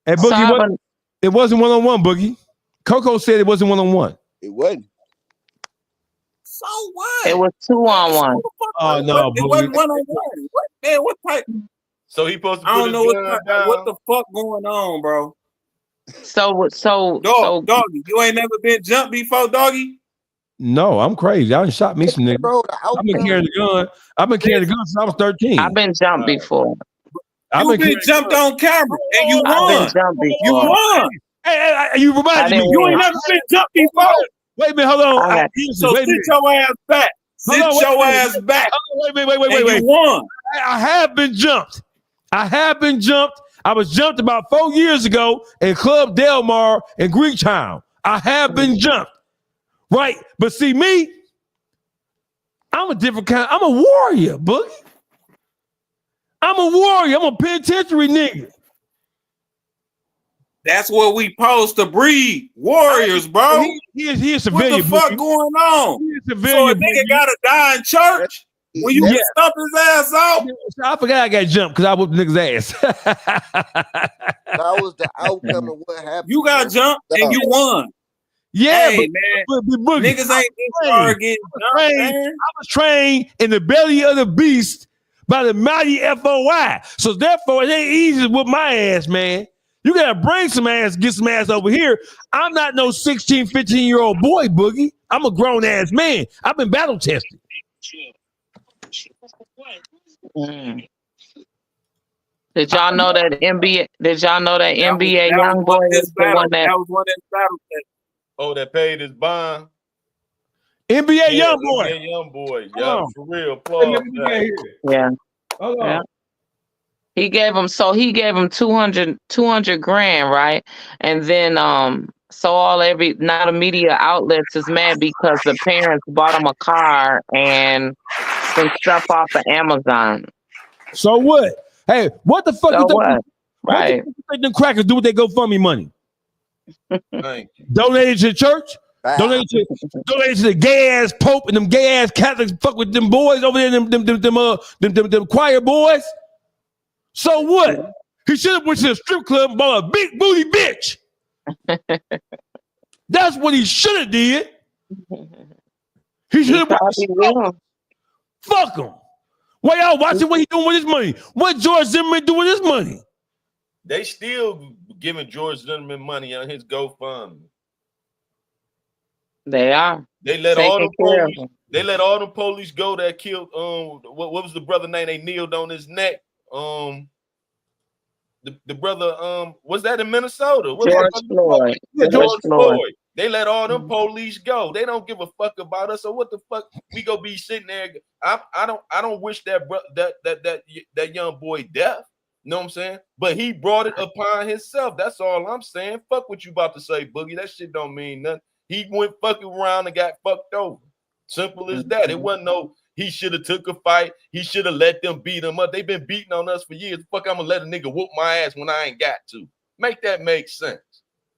Hey, Boogie, it wasn't one-on-one, Boogie. Coco said it wasn't one-on-one. It wasn't. So what? It was 2-on-1. Oh no, it wasn't 1-on-1. What man? What type? So he supposed to I don't know what the fuck going on, bro. So doggy, you ain't never been jumped before, doggy? No, I'm crazy. I done shot me some niggas. I've been carrying the gun. I've been carrying the gun since I was 13. I've been jumped before. You've been jumped on camera and you won. I've been jumped before. You won. Hey, you reminded me. You ain't never been jumped before. Wait a minute, hold on. So sit your ass back. Sit your ass back. Wait. You won. I have been jumped. I was jumped about 4 years ago in Club Del Mar in Greektown. I have been jumped. Right. But see me, I'm a different kind. I'm a warrior, Boogie. I'm a warrior. I'm a penitentiary nigga. That's what we supposed to breed. Warriors, bro. He is a civilian. What the fuck going on? He is a civilian. So a nigga gotta die in church? When you get stump his ass out? I forgot I got jumped because I whooped the nigga's ass. That was the outcome of what happened. You got jumped and you won. Yeah, hey, but niggas ain't getting getting jumped, man. I was trained in the belly of the beast by the mighty FOI. So therefore, it ain't easy to whoop my ass, man. You gotta bring some ass, get some ass over here. I'm not no 16, 15-year-old boy, Boogie. I'm a grown ass man. I've been battle tested. Did y'all know that NBA? Did y'all know that NBA young boy is the one that was one that battle tested? Oh, that paid his bond. NBA young boy. NBA young boy. Yeah, for real. Applause. Yeah. Yeah. He gave him 200 grand, right? And then so not a media outlets is mad because the parents bought him a car and some stuff off of Amazon. So what? Hey, what the fuck? So what? Right. What the crackers do with their GoFundMe money? Thank you. Donated to the church? Donated to the gay ass Pope and them gay ass Catholics fuck with them boys over there, them choir boys. So what? He should have went to the strip club and bought a big booty bitch. That's what he should have did. He should have fuck him. Why y'all watching what he doing with his money? What George Zimmerman do with his money? They still giving George Zimmerman money on his GoFundMe. They are. They let all the police. They let all the police go that killed. What was the brother name? They kneeled on his neck. The brother. Was that in Minnesota? George Floyd. Yeah, George Floyd. They let all them police go. They don't give a fuck about us. So what the fuck we go be sitting there? I don't wish that young boy death. You know what I'm saying? But he brought it upon himself. That's all I'm saying. Fuck what you about to say, Boogie. That shit don't mean nothing. He went fucking around and got fucked over. Simple as that. It wasn't no he should have took a fight. He should have let them beat him up. They've been beating on us for years. Fuck, I'm gonna let a nigga whoop my ass when I ain't got to. Make that make sense.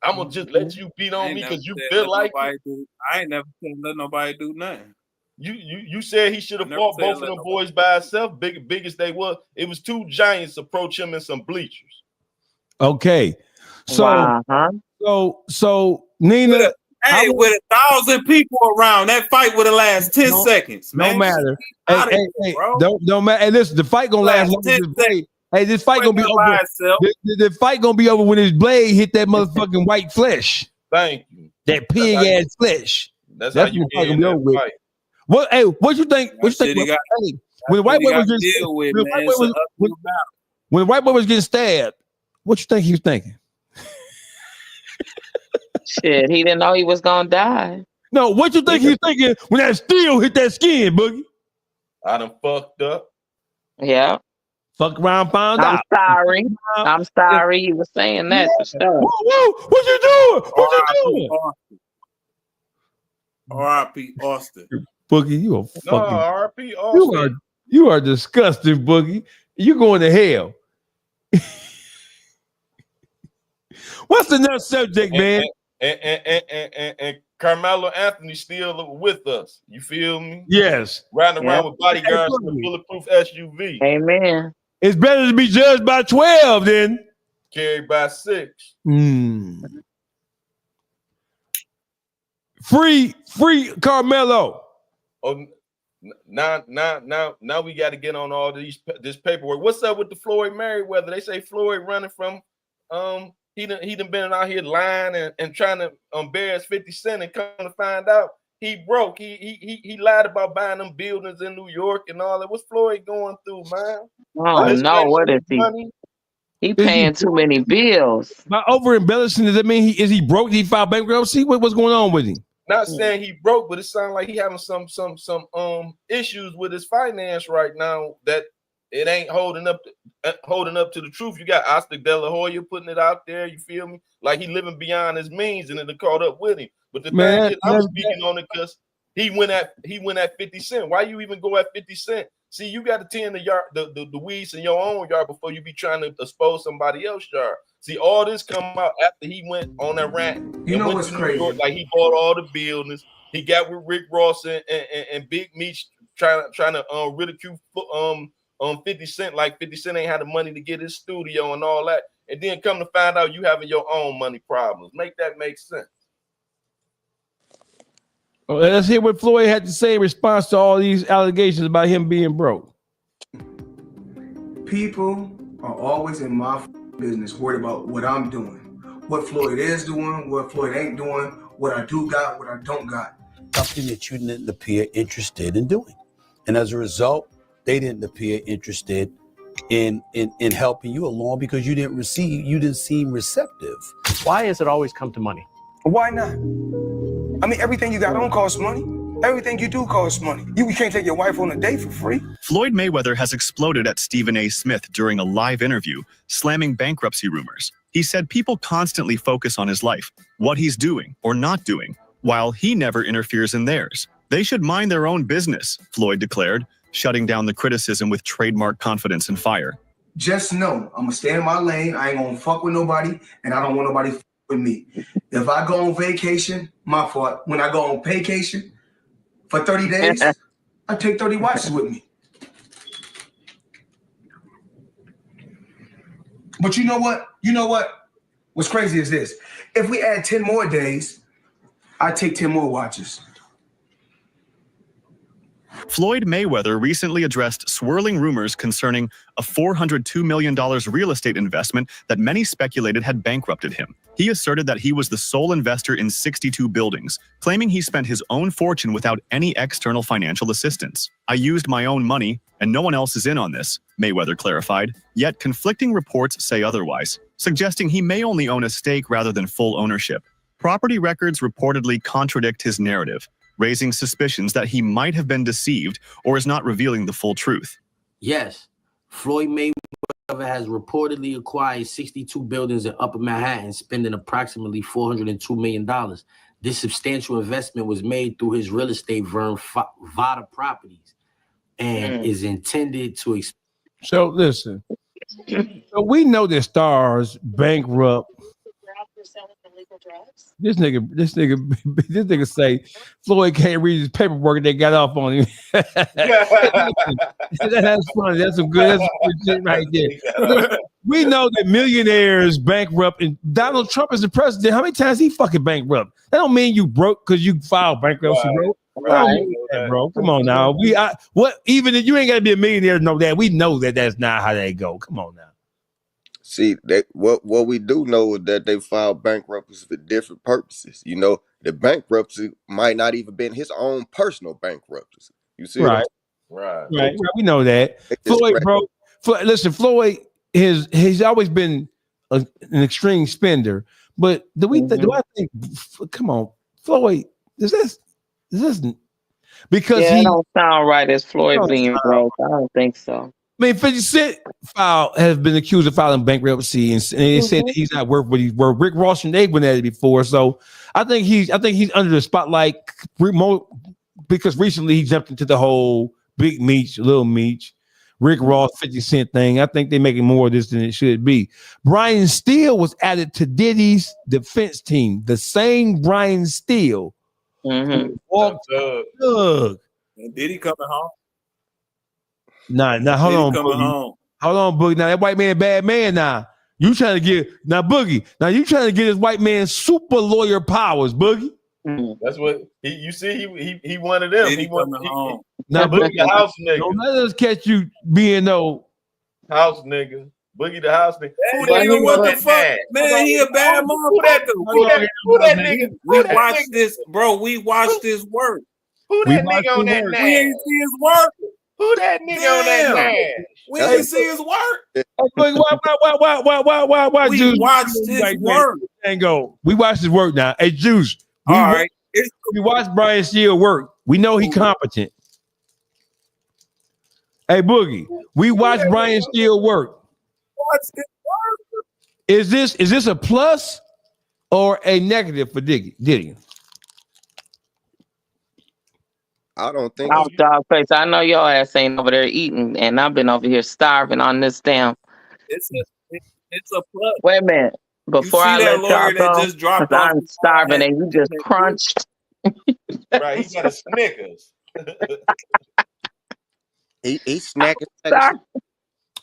I'm gonna just let you beat on me because you feel like I ain't never let nobody do nothing. You said he should have fought both of them boys by himself. Big as they were. It was two giants approach him in some bleachers. Okay. So so Nina. With 1,000 people around, that fight would have lasted 10 seconds, man. No matter. Hey, don't matter. Hey, listen, the fight gonna last long as this blade. Hey, this fight gonna be over. The fight gonna be over when his blade hit that motherfucking white flesh. Thank you. That pig ass flesh. That's how you get in that fight. What? Hey, what you think? What you think? When the white boy was when the white boy was getting stabbed, what you think he was thinking? Shit, he didn't know he was gonna die. No, what you think he's thinking when that steel hit that skin, Boogie? I done fucked up. Yeah. Fuck around, found out. I'm sorry. He was saying that for sure. What you doing? What you doing? R.I.P. Austin. Boogie, you a fucking. No, R.I.P. Austin. You are disgusting, Boogie. You going to hell. What's the next subject, man? And Carmelo Anthony still with us. You feel me? Yes. Riding around with bodyguards with a bulletproof SUV. Amen. It's better to be judged by 12 than carried by 6. Free Carmelo. Oh, now we got to get on all this paperwork. What's up with the Floyd Mayweather? They say Floyd running from He done been out here lying and trying to embarrass 50 Cent, and come to find out he broke. He lied about buying them buildings in New York and all that. What's Floyd going through, man? Oh no, what is he? Money? He paying too many bills. By over embellishing, does that mean is he broke? Did he filed bankruptcy? What's going on with him? Not saying he broke, but it sounds like he having some issues with his finance right now that it ain't holding up to the truth. You got Oscar De La Hoya putting it out there. You feel me? Like he living beyond his means, and it caught up with him. But the thing is, I'm speaking on it because he went at 50 Cent. Why you even go at 50 Cent? See, you got to tend the weeds in your own yard before you be trying to expose somebody else's yard. See, all this come out after he went on that rant. You know what's crazy? York, like he bought all the buildings. He got with Rick Ross and Big Meech trying to ridicule 50 Cent, like 50 Cent ain't had the money to get his studio and all that. And then come to find out you having your own money problems. Make that make sense. Well, let's hear what Floyd had to say in response to all these allegations about him being broke. People are always in my business worried about what I'm doing, what Floyd is doing, what Floyd ain't doing, what I do got, what I don't got. Something that you didn't appear interested in doing. And as a result, they didn't appear interested in helping you along because you didn't seem receptive. Why has it always come to money? Why not? I mean, everything you got on costs money. Everything you do costs money. You can't take your wife on a date for free. Floyd Mayweather has exploded at Stephen A. Smith during a live interview, slamming bankruptcy rumors. He said people constantly focus on his life, what he's doing or not doing, while he never interferes in theirs. They should mind their own business, Floyd declared, shutting down the criticism with trademark confidence and fire. Just know, I'm gonna stay in my lane. I ain't gonna fuck with nobody, and I don't want nobody with me. If I go on vacation, my fault. When I go on vacation for 30 days, I take 30 watches with me. But you know what? What's crazy is this. If we add 10 more days, I take 10 more watches. Floyd Mayweather recently addressed swirling rumors concerning a $402 million real estate investment that many speculated had bankrupted him. He asserted that he was the sole investor in 62 buildings, claiming he spent his own fortune without any external financial assistance. "I used my own money, and no one else is in on this," Mayweather clarified, yet conflicting reports say otherwise, suggesting he may only own a stake rather than full ownership. Property records reportedly contradict his narrative, raising suspicions that he might have been deceived or is not revealing the full truth. Yes, Floyd Mayweather has reportedly acquired 62 buildings in Upper Manhattan, spending approximately $402 million. This substantial investment was made through his real estate firm, Vada Properties, and is intended to... So listen, so we know that stars bankrupt. This nigga say Floyd can't read his paperwork and they got off on him. That's funny. That's some good shit right there. We know that millionaires bankrupt, and Donald Trump is the president. How many times he fucking bankrupt? That don't mean you broke because you filed bankruptcy, bro. That don't mean that, bro. Come on now. Even if you ain't gotta be a millionaire to know that. We know that that's not how they go. Come on now. See, what we do know is that they filed bankruptcy for different purposes. You know, the bankruptcy might not even been his own personal bankruptcy. You see, right? Right. We know that. Floyd, bro. Listen, Floyd he's always been an extreme spender. But do I think? Come on, Floyd. Is this because he don't sound right as Floyd being broke? I don't think so. I mean, 50 Cent has been accused of filing bankruptcy, and they said that he's not worth what he's worth. Rick Ross and they went at it before, so I think he's under the spotlight because recently he jumped into the whole Big Meech, Little Meech, Rick Ross, 50 Cent thing. I think they're making more of this than it should be. Brian Steele was added to Diddy's defense team. The same Brian Steele walked Doug. And Diddy coming home? Nah, hold on, Boogie. Hold on, Boogie. Now that white man, bad man. Now you trying to get Boogie. Now you trying to get this white man super lawyer powers, Boogie. That's what you see. He one of them. He coming home. Now Boogie the house nigga. Don't let us catch you being no house nigga. Boogie the house nigga. Who nigga? What the fuck, man? He a bad motherfucker. Who that nigga? We watched this, bro. We watched his work. Who that nigga on that? We ain't see his work. Who that nigga on that man? We ain't see his work. Why? We watched his work. And go. We watched his work now. Hey, Juice. All right. We watched Brian Steele work. We know he competent. Hey, Boogie. We watched Brian Steele work. Is this a plus or a negative for Diddy? I don't think. Oh, dog face. I know your ass ain't over there eating, and I've been over here starving on this damn. It's a plus. Wait a minute. Before I let y'all go, just dropped I'm starving, and you just crunched. Right, he got a Snickers. he snacking.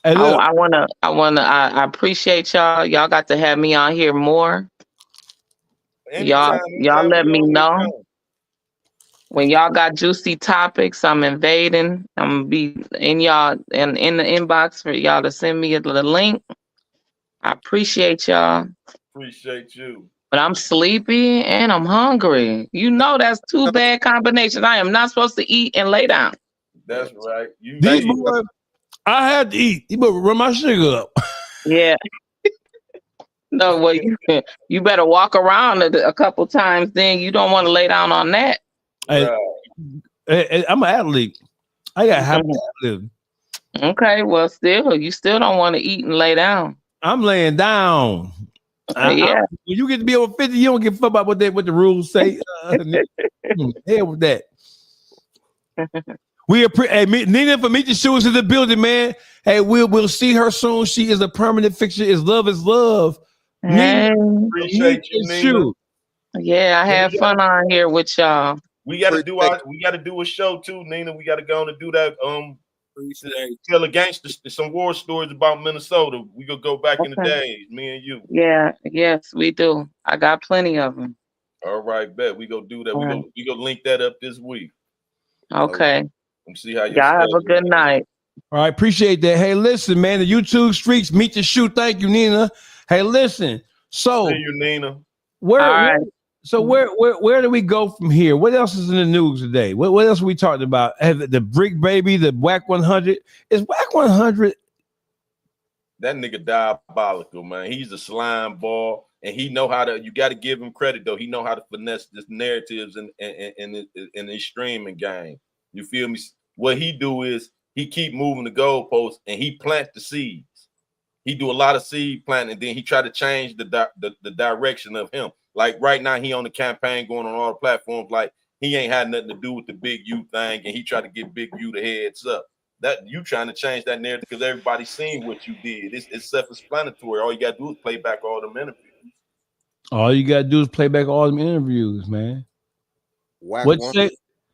Hey, I appreciate y'all. Y'all got to have me on here more. Y'all let me know. When y'all got juicy topics, I'm invading. I'm gonna be in y'all and in the inbox for y'all to send me the link. I appreciate y'all. Appreciate you. But I'm sleepy and I'm hungry. You know that's two bad combinations. I am not supposed to eat and lay down. That's right. I had to eat. You better run my sugar up. Yeah. No, well, you better walk around a couple times. Then you don't want to lay down on that. I'm an athlete. I got half athlete. Okay, well, you still don't want to eat and lay down. I'm laying down. Yeah. When you get to be over 50, you don't give a fuck about what the rules say. Hell with that. We appreciate Nina for Meet the Shoes in the building, man. Hey, we'll see her soon. She is a permanent fixture. Is love. Hey. Appreciate you, Nina. Yeah, I had fun on here with y'all. We gotta do a show too, Nina. We gotta go on and do that. Tell a gangster some war stories about Minnesota. We could go back in the days, me and you. Yeah, yes, we do. I got plenty of them. All right, bet we go do that. All We right. go link that up this week. Okay. And see how your Y'all have a good night. All right, appreciate that. Hey, listen, man, the YouTube streets meet the shoe. Thank you, Nina. Hey, listen. So See you, Nina. where do we go from here? What else is in the news today? What else are we talking about? The Brick Baby, the Whack 100. Is Whack 100? That nigga diabolical, man. He's a slime ball, and he know how to. You got to give him credit though. He know how to finesse this narratives in the streaming game. You feel me? What he do is he keep moving the goalposts and he plant the seeds. He do a lot of seed planting, and then he try to change the direction of him. Like right now, he on the campaign going on all the platforms. Like he ain't had nothing to do with the Big U thing, and he tried to get Big U the heads up. That you trying to change that narrative because everybody's seen what you did. It's self-explanatory. All you gotta do is play back all them interviews. All you gotta do is play back all them interviews, man. Whack What one say?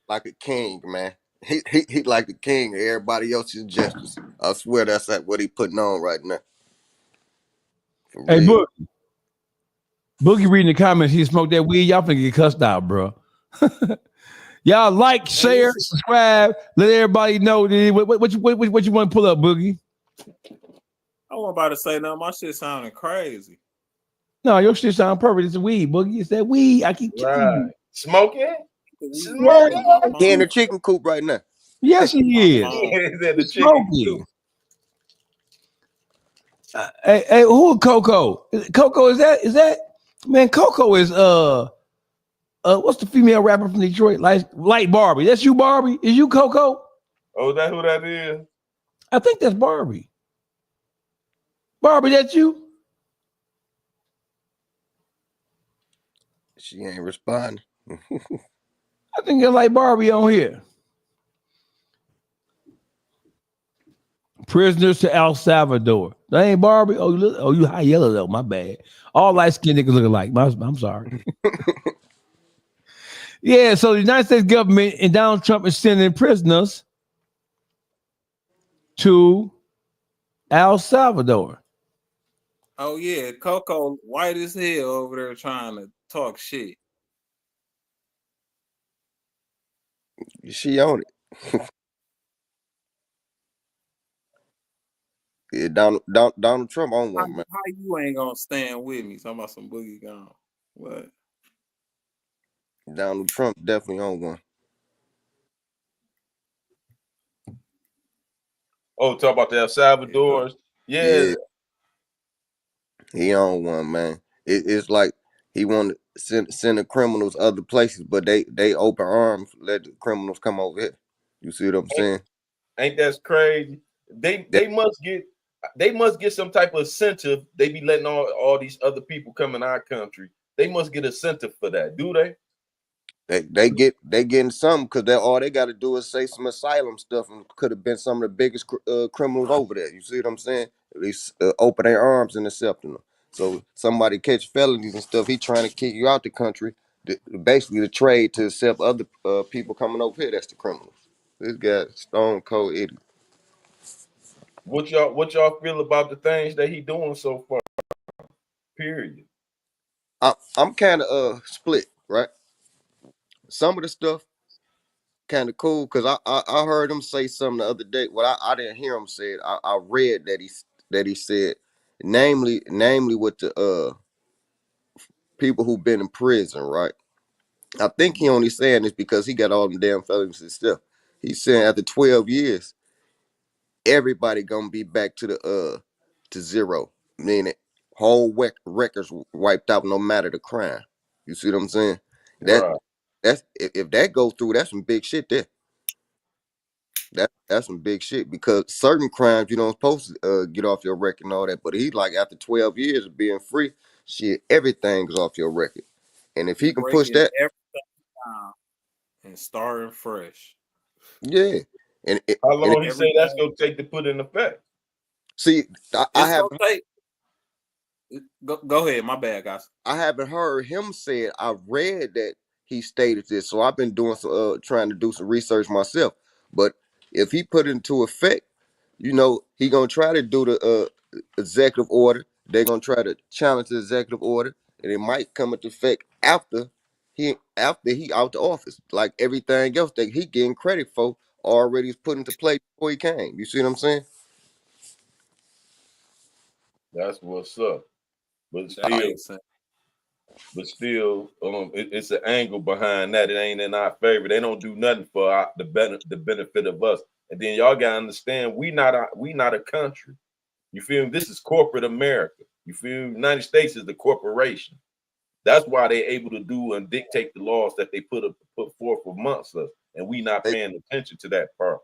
like a king, man. He like the king of everybody else's justice. I swear that's what he putting on right now. For Hey, real. Boogie reading the comments. He smoked that weed. Y'all finna get cussed out, bro. Y'all like, share, subscribe. Let everybody know. What you want to pull up, Boogie? I wasn't about to say nothing. My shit sounding crazy. No, your shit sound perfect. It's a weed, Boogie. It's that weed. I keep telling you. Smoking? He in the chicken coop right now. Yes, he is. He's at the chicken Smoking. coop. Hey, who Coco? Coco, is that man? Coco is what's the female rapper from Detroit? Light Barbie. That's you, Barbie. Is you Coco? Oh, that who that is? I think that's Barbie. Barbie, that's you? She ain't responding. I think it's like Barbie on here. Prisoners to El Salvador. That ain't Barbie. Oh, you high yellow though. My bad. All light skinned niggas look alike. I'm sorry. Yeah, so the United States government and Donald Trump is sending prisoners to El Salvador. Oh yeah, Coco white as hell over there trying to talk shit. She on it. Yeah, Donald Trump on one, man. How you ain't gonna stand with me? Talking about some Boogie gone. What? Donald Trump definitely on one. Oh, talk about the El Salvadors. Yeah. He on one, man. It's like he want to send the criminals other places, but they open arms, let the criminals come over here. You see what I'm saying? Ain't that crazy? They must get some type of incentive. They be letting all these other people come in our country. They must get incentive for that, do they? They getting something because all they got to do is say some asylum stuff and could have been some of the biggest criminals over there. You see what I'm saying? At least open their arms and accepting them. So somebody catch felonies and stuff, he trying to kick you out the country. Basically, the trade to accept other people coming over here. That's the criminals. This guy stone cold idiot. What y'all feel about the things that he doing so far? Period. I'm kind of split, right? Some of the stuff kind of cool because I heard him say something the other day. Well, I didn't hear him say it. I read that he said, namely with the people who've been in prison, right? I think he only saying this because he got all them damn felonies and stuff. He's saying after 12 years, everybody gonna be back to the to zero, meaning whole records wiped out no matter the crime. You see what I'm saying? Right. That's if that goes through, that's some big shit there. That's some big shit because certain crimes you don't supposed to get off your record and all that. But he's like after 12 years of being free, shit, everything's off your record. And if he can push Breaking that, everything down and starting fresh. yeah. And how long he say that's gonna take to put in effect? See, I have. Go ahead, my bad, guys. I haven't heard him say it. I read that he stated this, so I've been doing some trying to do some research myself. But if he put it into effect, you know, he gonna try to do the executive order. They're gonna try to challenge the executive order, and it might come into effect after he after he out the office, like everything else that he getting credit for already is put into play before he came. You see what I'm saying? That's what's up. But That still, makes sense. it's an angle behind that. It ain't in our favor. They don't do nothing for the benefit of us. And then y'all gotta understand, we not a country. You feel me? This is corporate America. You feel me? United States is the corporation. That's why they're able to do and dictate the laws that they put forth amongst us, and we not paying attention to that part.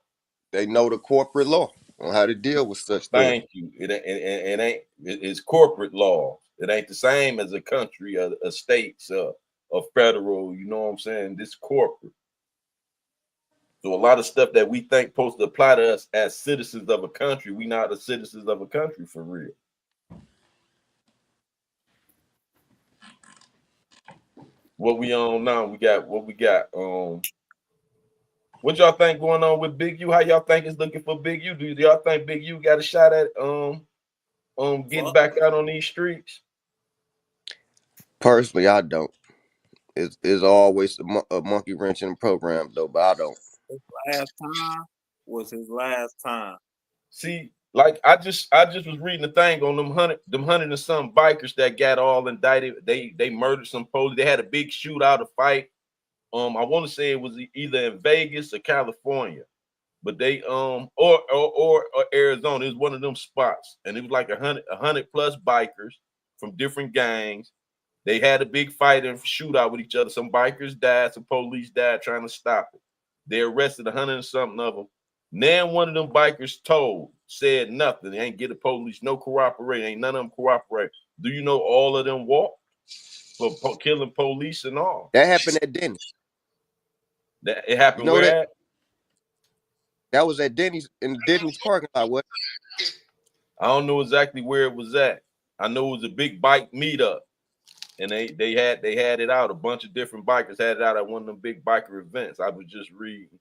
They know the corporate law on how to deal with such things. Thank you. It's corporate law. It ain't the same as a country, a states, a federal. You know what I'm saying? This corporate. So a lot of stuff that we think supposed to apply to us as citizens of a country, we not the citizens of a country for real. What we on now? We got what we got. What y'all think going on with Big U? How y'all think it's looking for Big U? Do y'all think Big U got a shot at getting back out on these streets? Personally, I don't. It's always a monkey wrench in the program, though, but I don't. His last time was his last time. See, like I just was reading the thing on them hundred and some bikers that got all indicted. They murdered some police. They had a big shootout, a fight. I want to say it was either in Vegas or California, but they or Arizona. It was one of them spots, and it was like 100 plus bikers from different gangs. They had a big fight and shootout with each other. Some bikers died, some police died trying to stop it. They arrested 100 and something of them. Now one of them bikers said nothing. They ain't get the police, no cooperate. Ain't none of them cooperate. Do you know all of them walked for killing police and all? That happened at Denny's. That it happened where? That was at Denny's, in Denny's parking lot. What? I don't know exactly where it was at. I know it was a big bike meetup, and they had it out. A bunch of different bikers had it out at one of them big biker events. I was just reading,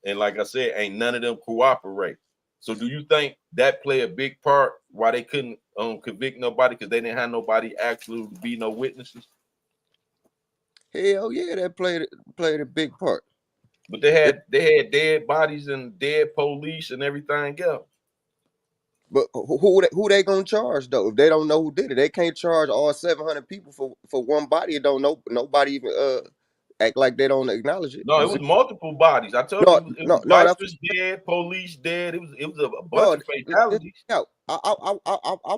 and like I said, ain't none of them cooperate. So do you think that play a big part why they couldn't convict nobody because they didn't have nobody actually to be no witnesses? Hell yeah, that played a big part. But they had dead bodies and dead police and everything else. But who they gonna charge though? If they don't know who did it, they can't charge all 700 people for one body. Don't know nobody even act like they don't acknowledge it. No, it was multiple bodies. I told you it was bikers dead, police dead. It was a bunch of fatalities. I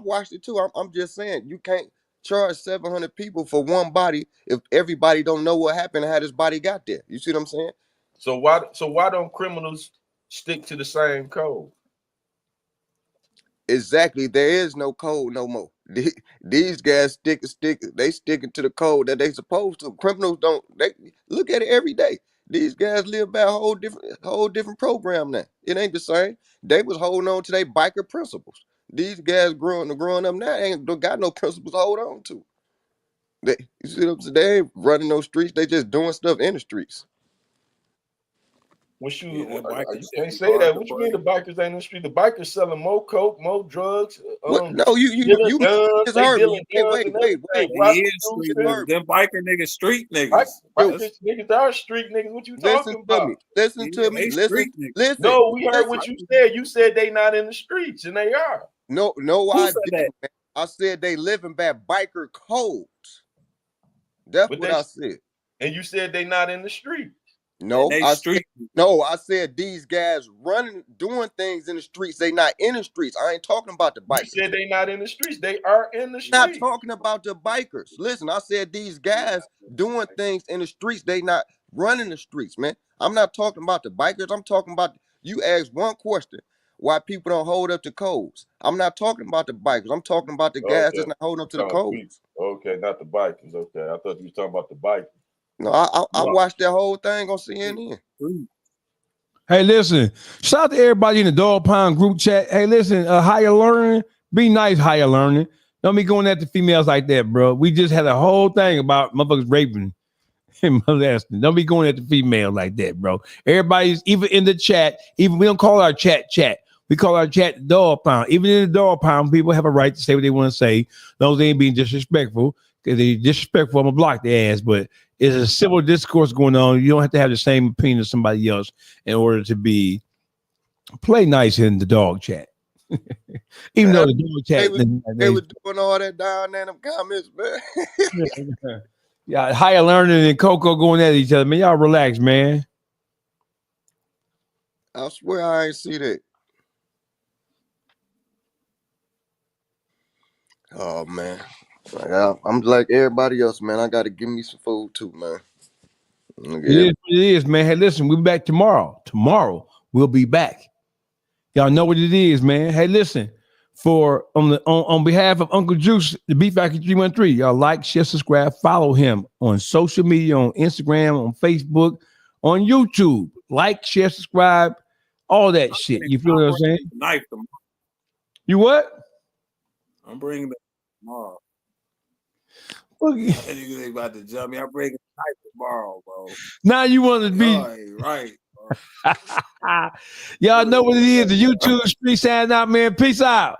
watched it too. I'm just saying you can't charge 700 people for one body if everybody don't know what happened and how this body got there. You see what I'm saying? So why don't criminals stick to the same code? Exactly. There is no code no more. These guys sticking to the code that they supposed to. Criminals don't. They look at it every day. These guys live by a whole different program now. It ain't the same. They was holding on to their biker principles. These guys growing up now ain't got no principles to hold on to. You see what I'm saying? They ain't running those streets. They just doing stuff in the streets. You can't say that. What you mean the bikers ain't in the street? The bikers selling more coke, more drugs. No, you misheard me. Wait. Them biker niggas, street niggas. Niggas are street niggas. What you talking about? Listen to me. Listen. No, we heard what you said. You said they not in the streets, and they are. No, I didn't. I said they living by biker codes. That's what I said. And you said they not in the streets. No, I said these guys doing things in the streets. They not in the streets. I ain't talking about the bikers. You said they not in the streets. They are in the streets. Not talking about the bikers. Listen, I said these guys doing things in the streets. They not running the streets, man. I'm not talking about the bikers. I'm talking about, you asked one question, why people don't hold up to codes. I'm not talking about the bikers. I'm talking about the guys that's not holding up to the codes. Okay, not the bikers. Okay, I thought you was talking about the bikers. No, I watched that whole thing on CNN. Hey, listen, shout out to everybody in the Dog Pound group chat. Hey, listen, higher learning, be nice, higher learning. Don't be going at the females like that, bro. We just had a whole thing about motherfuckers raping and molesting. Don't be going at the female like that, bro. Everybody's even in the chat, even we don't call our chat. We call our chat Dog Pound. Even in the Dog Pound, people have a right to say what they want to say. Those ain't being disrespectful. If they disrespectful, I'm gonna block their ass. But It's a civil discourse going on. You don't have to have the same opinion as somebody else in order to be play nice in the dog chat. Even though the dog chat, they was doing all that down there in them comments, man. Yeah, Higher Learning and Coco going at each other. Man, y'all relax, man. I swear I ain't see that. Oh man, I'm like everybody else, man. I got to give me some food too, man. It is what it is, man. Hey, listen, we'll be back tomorrow. Tomorrow we'll be back. Y'all know what it is, man. Hey, listen, on behalf of Uncle Juice, the Beef Factory 313, y'all like, share, subscribe, follow him on social media, on Instagram, on Facebook, on YouTube. Like, share, subscribe, all that shit. You feel what I'm saying? Knife tomorrow. You what? I'm bringing it tomorrow. Okay. They about to jump me. I'm bringing the knife tomorrow, bro. Now you want to be right. Y'all know what it is. The YouTube street sign out, man. Peace out.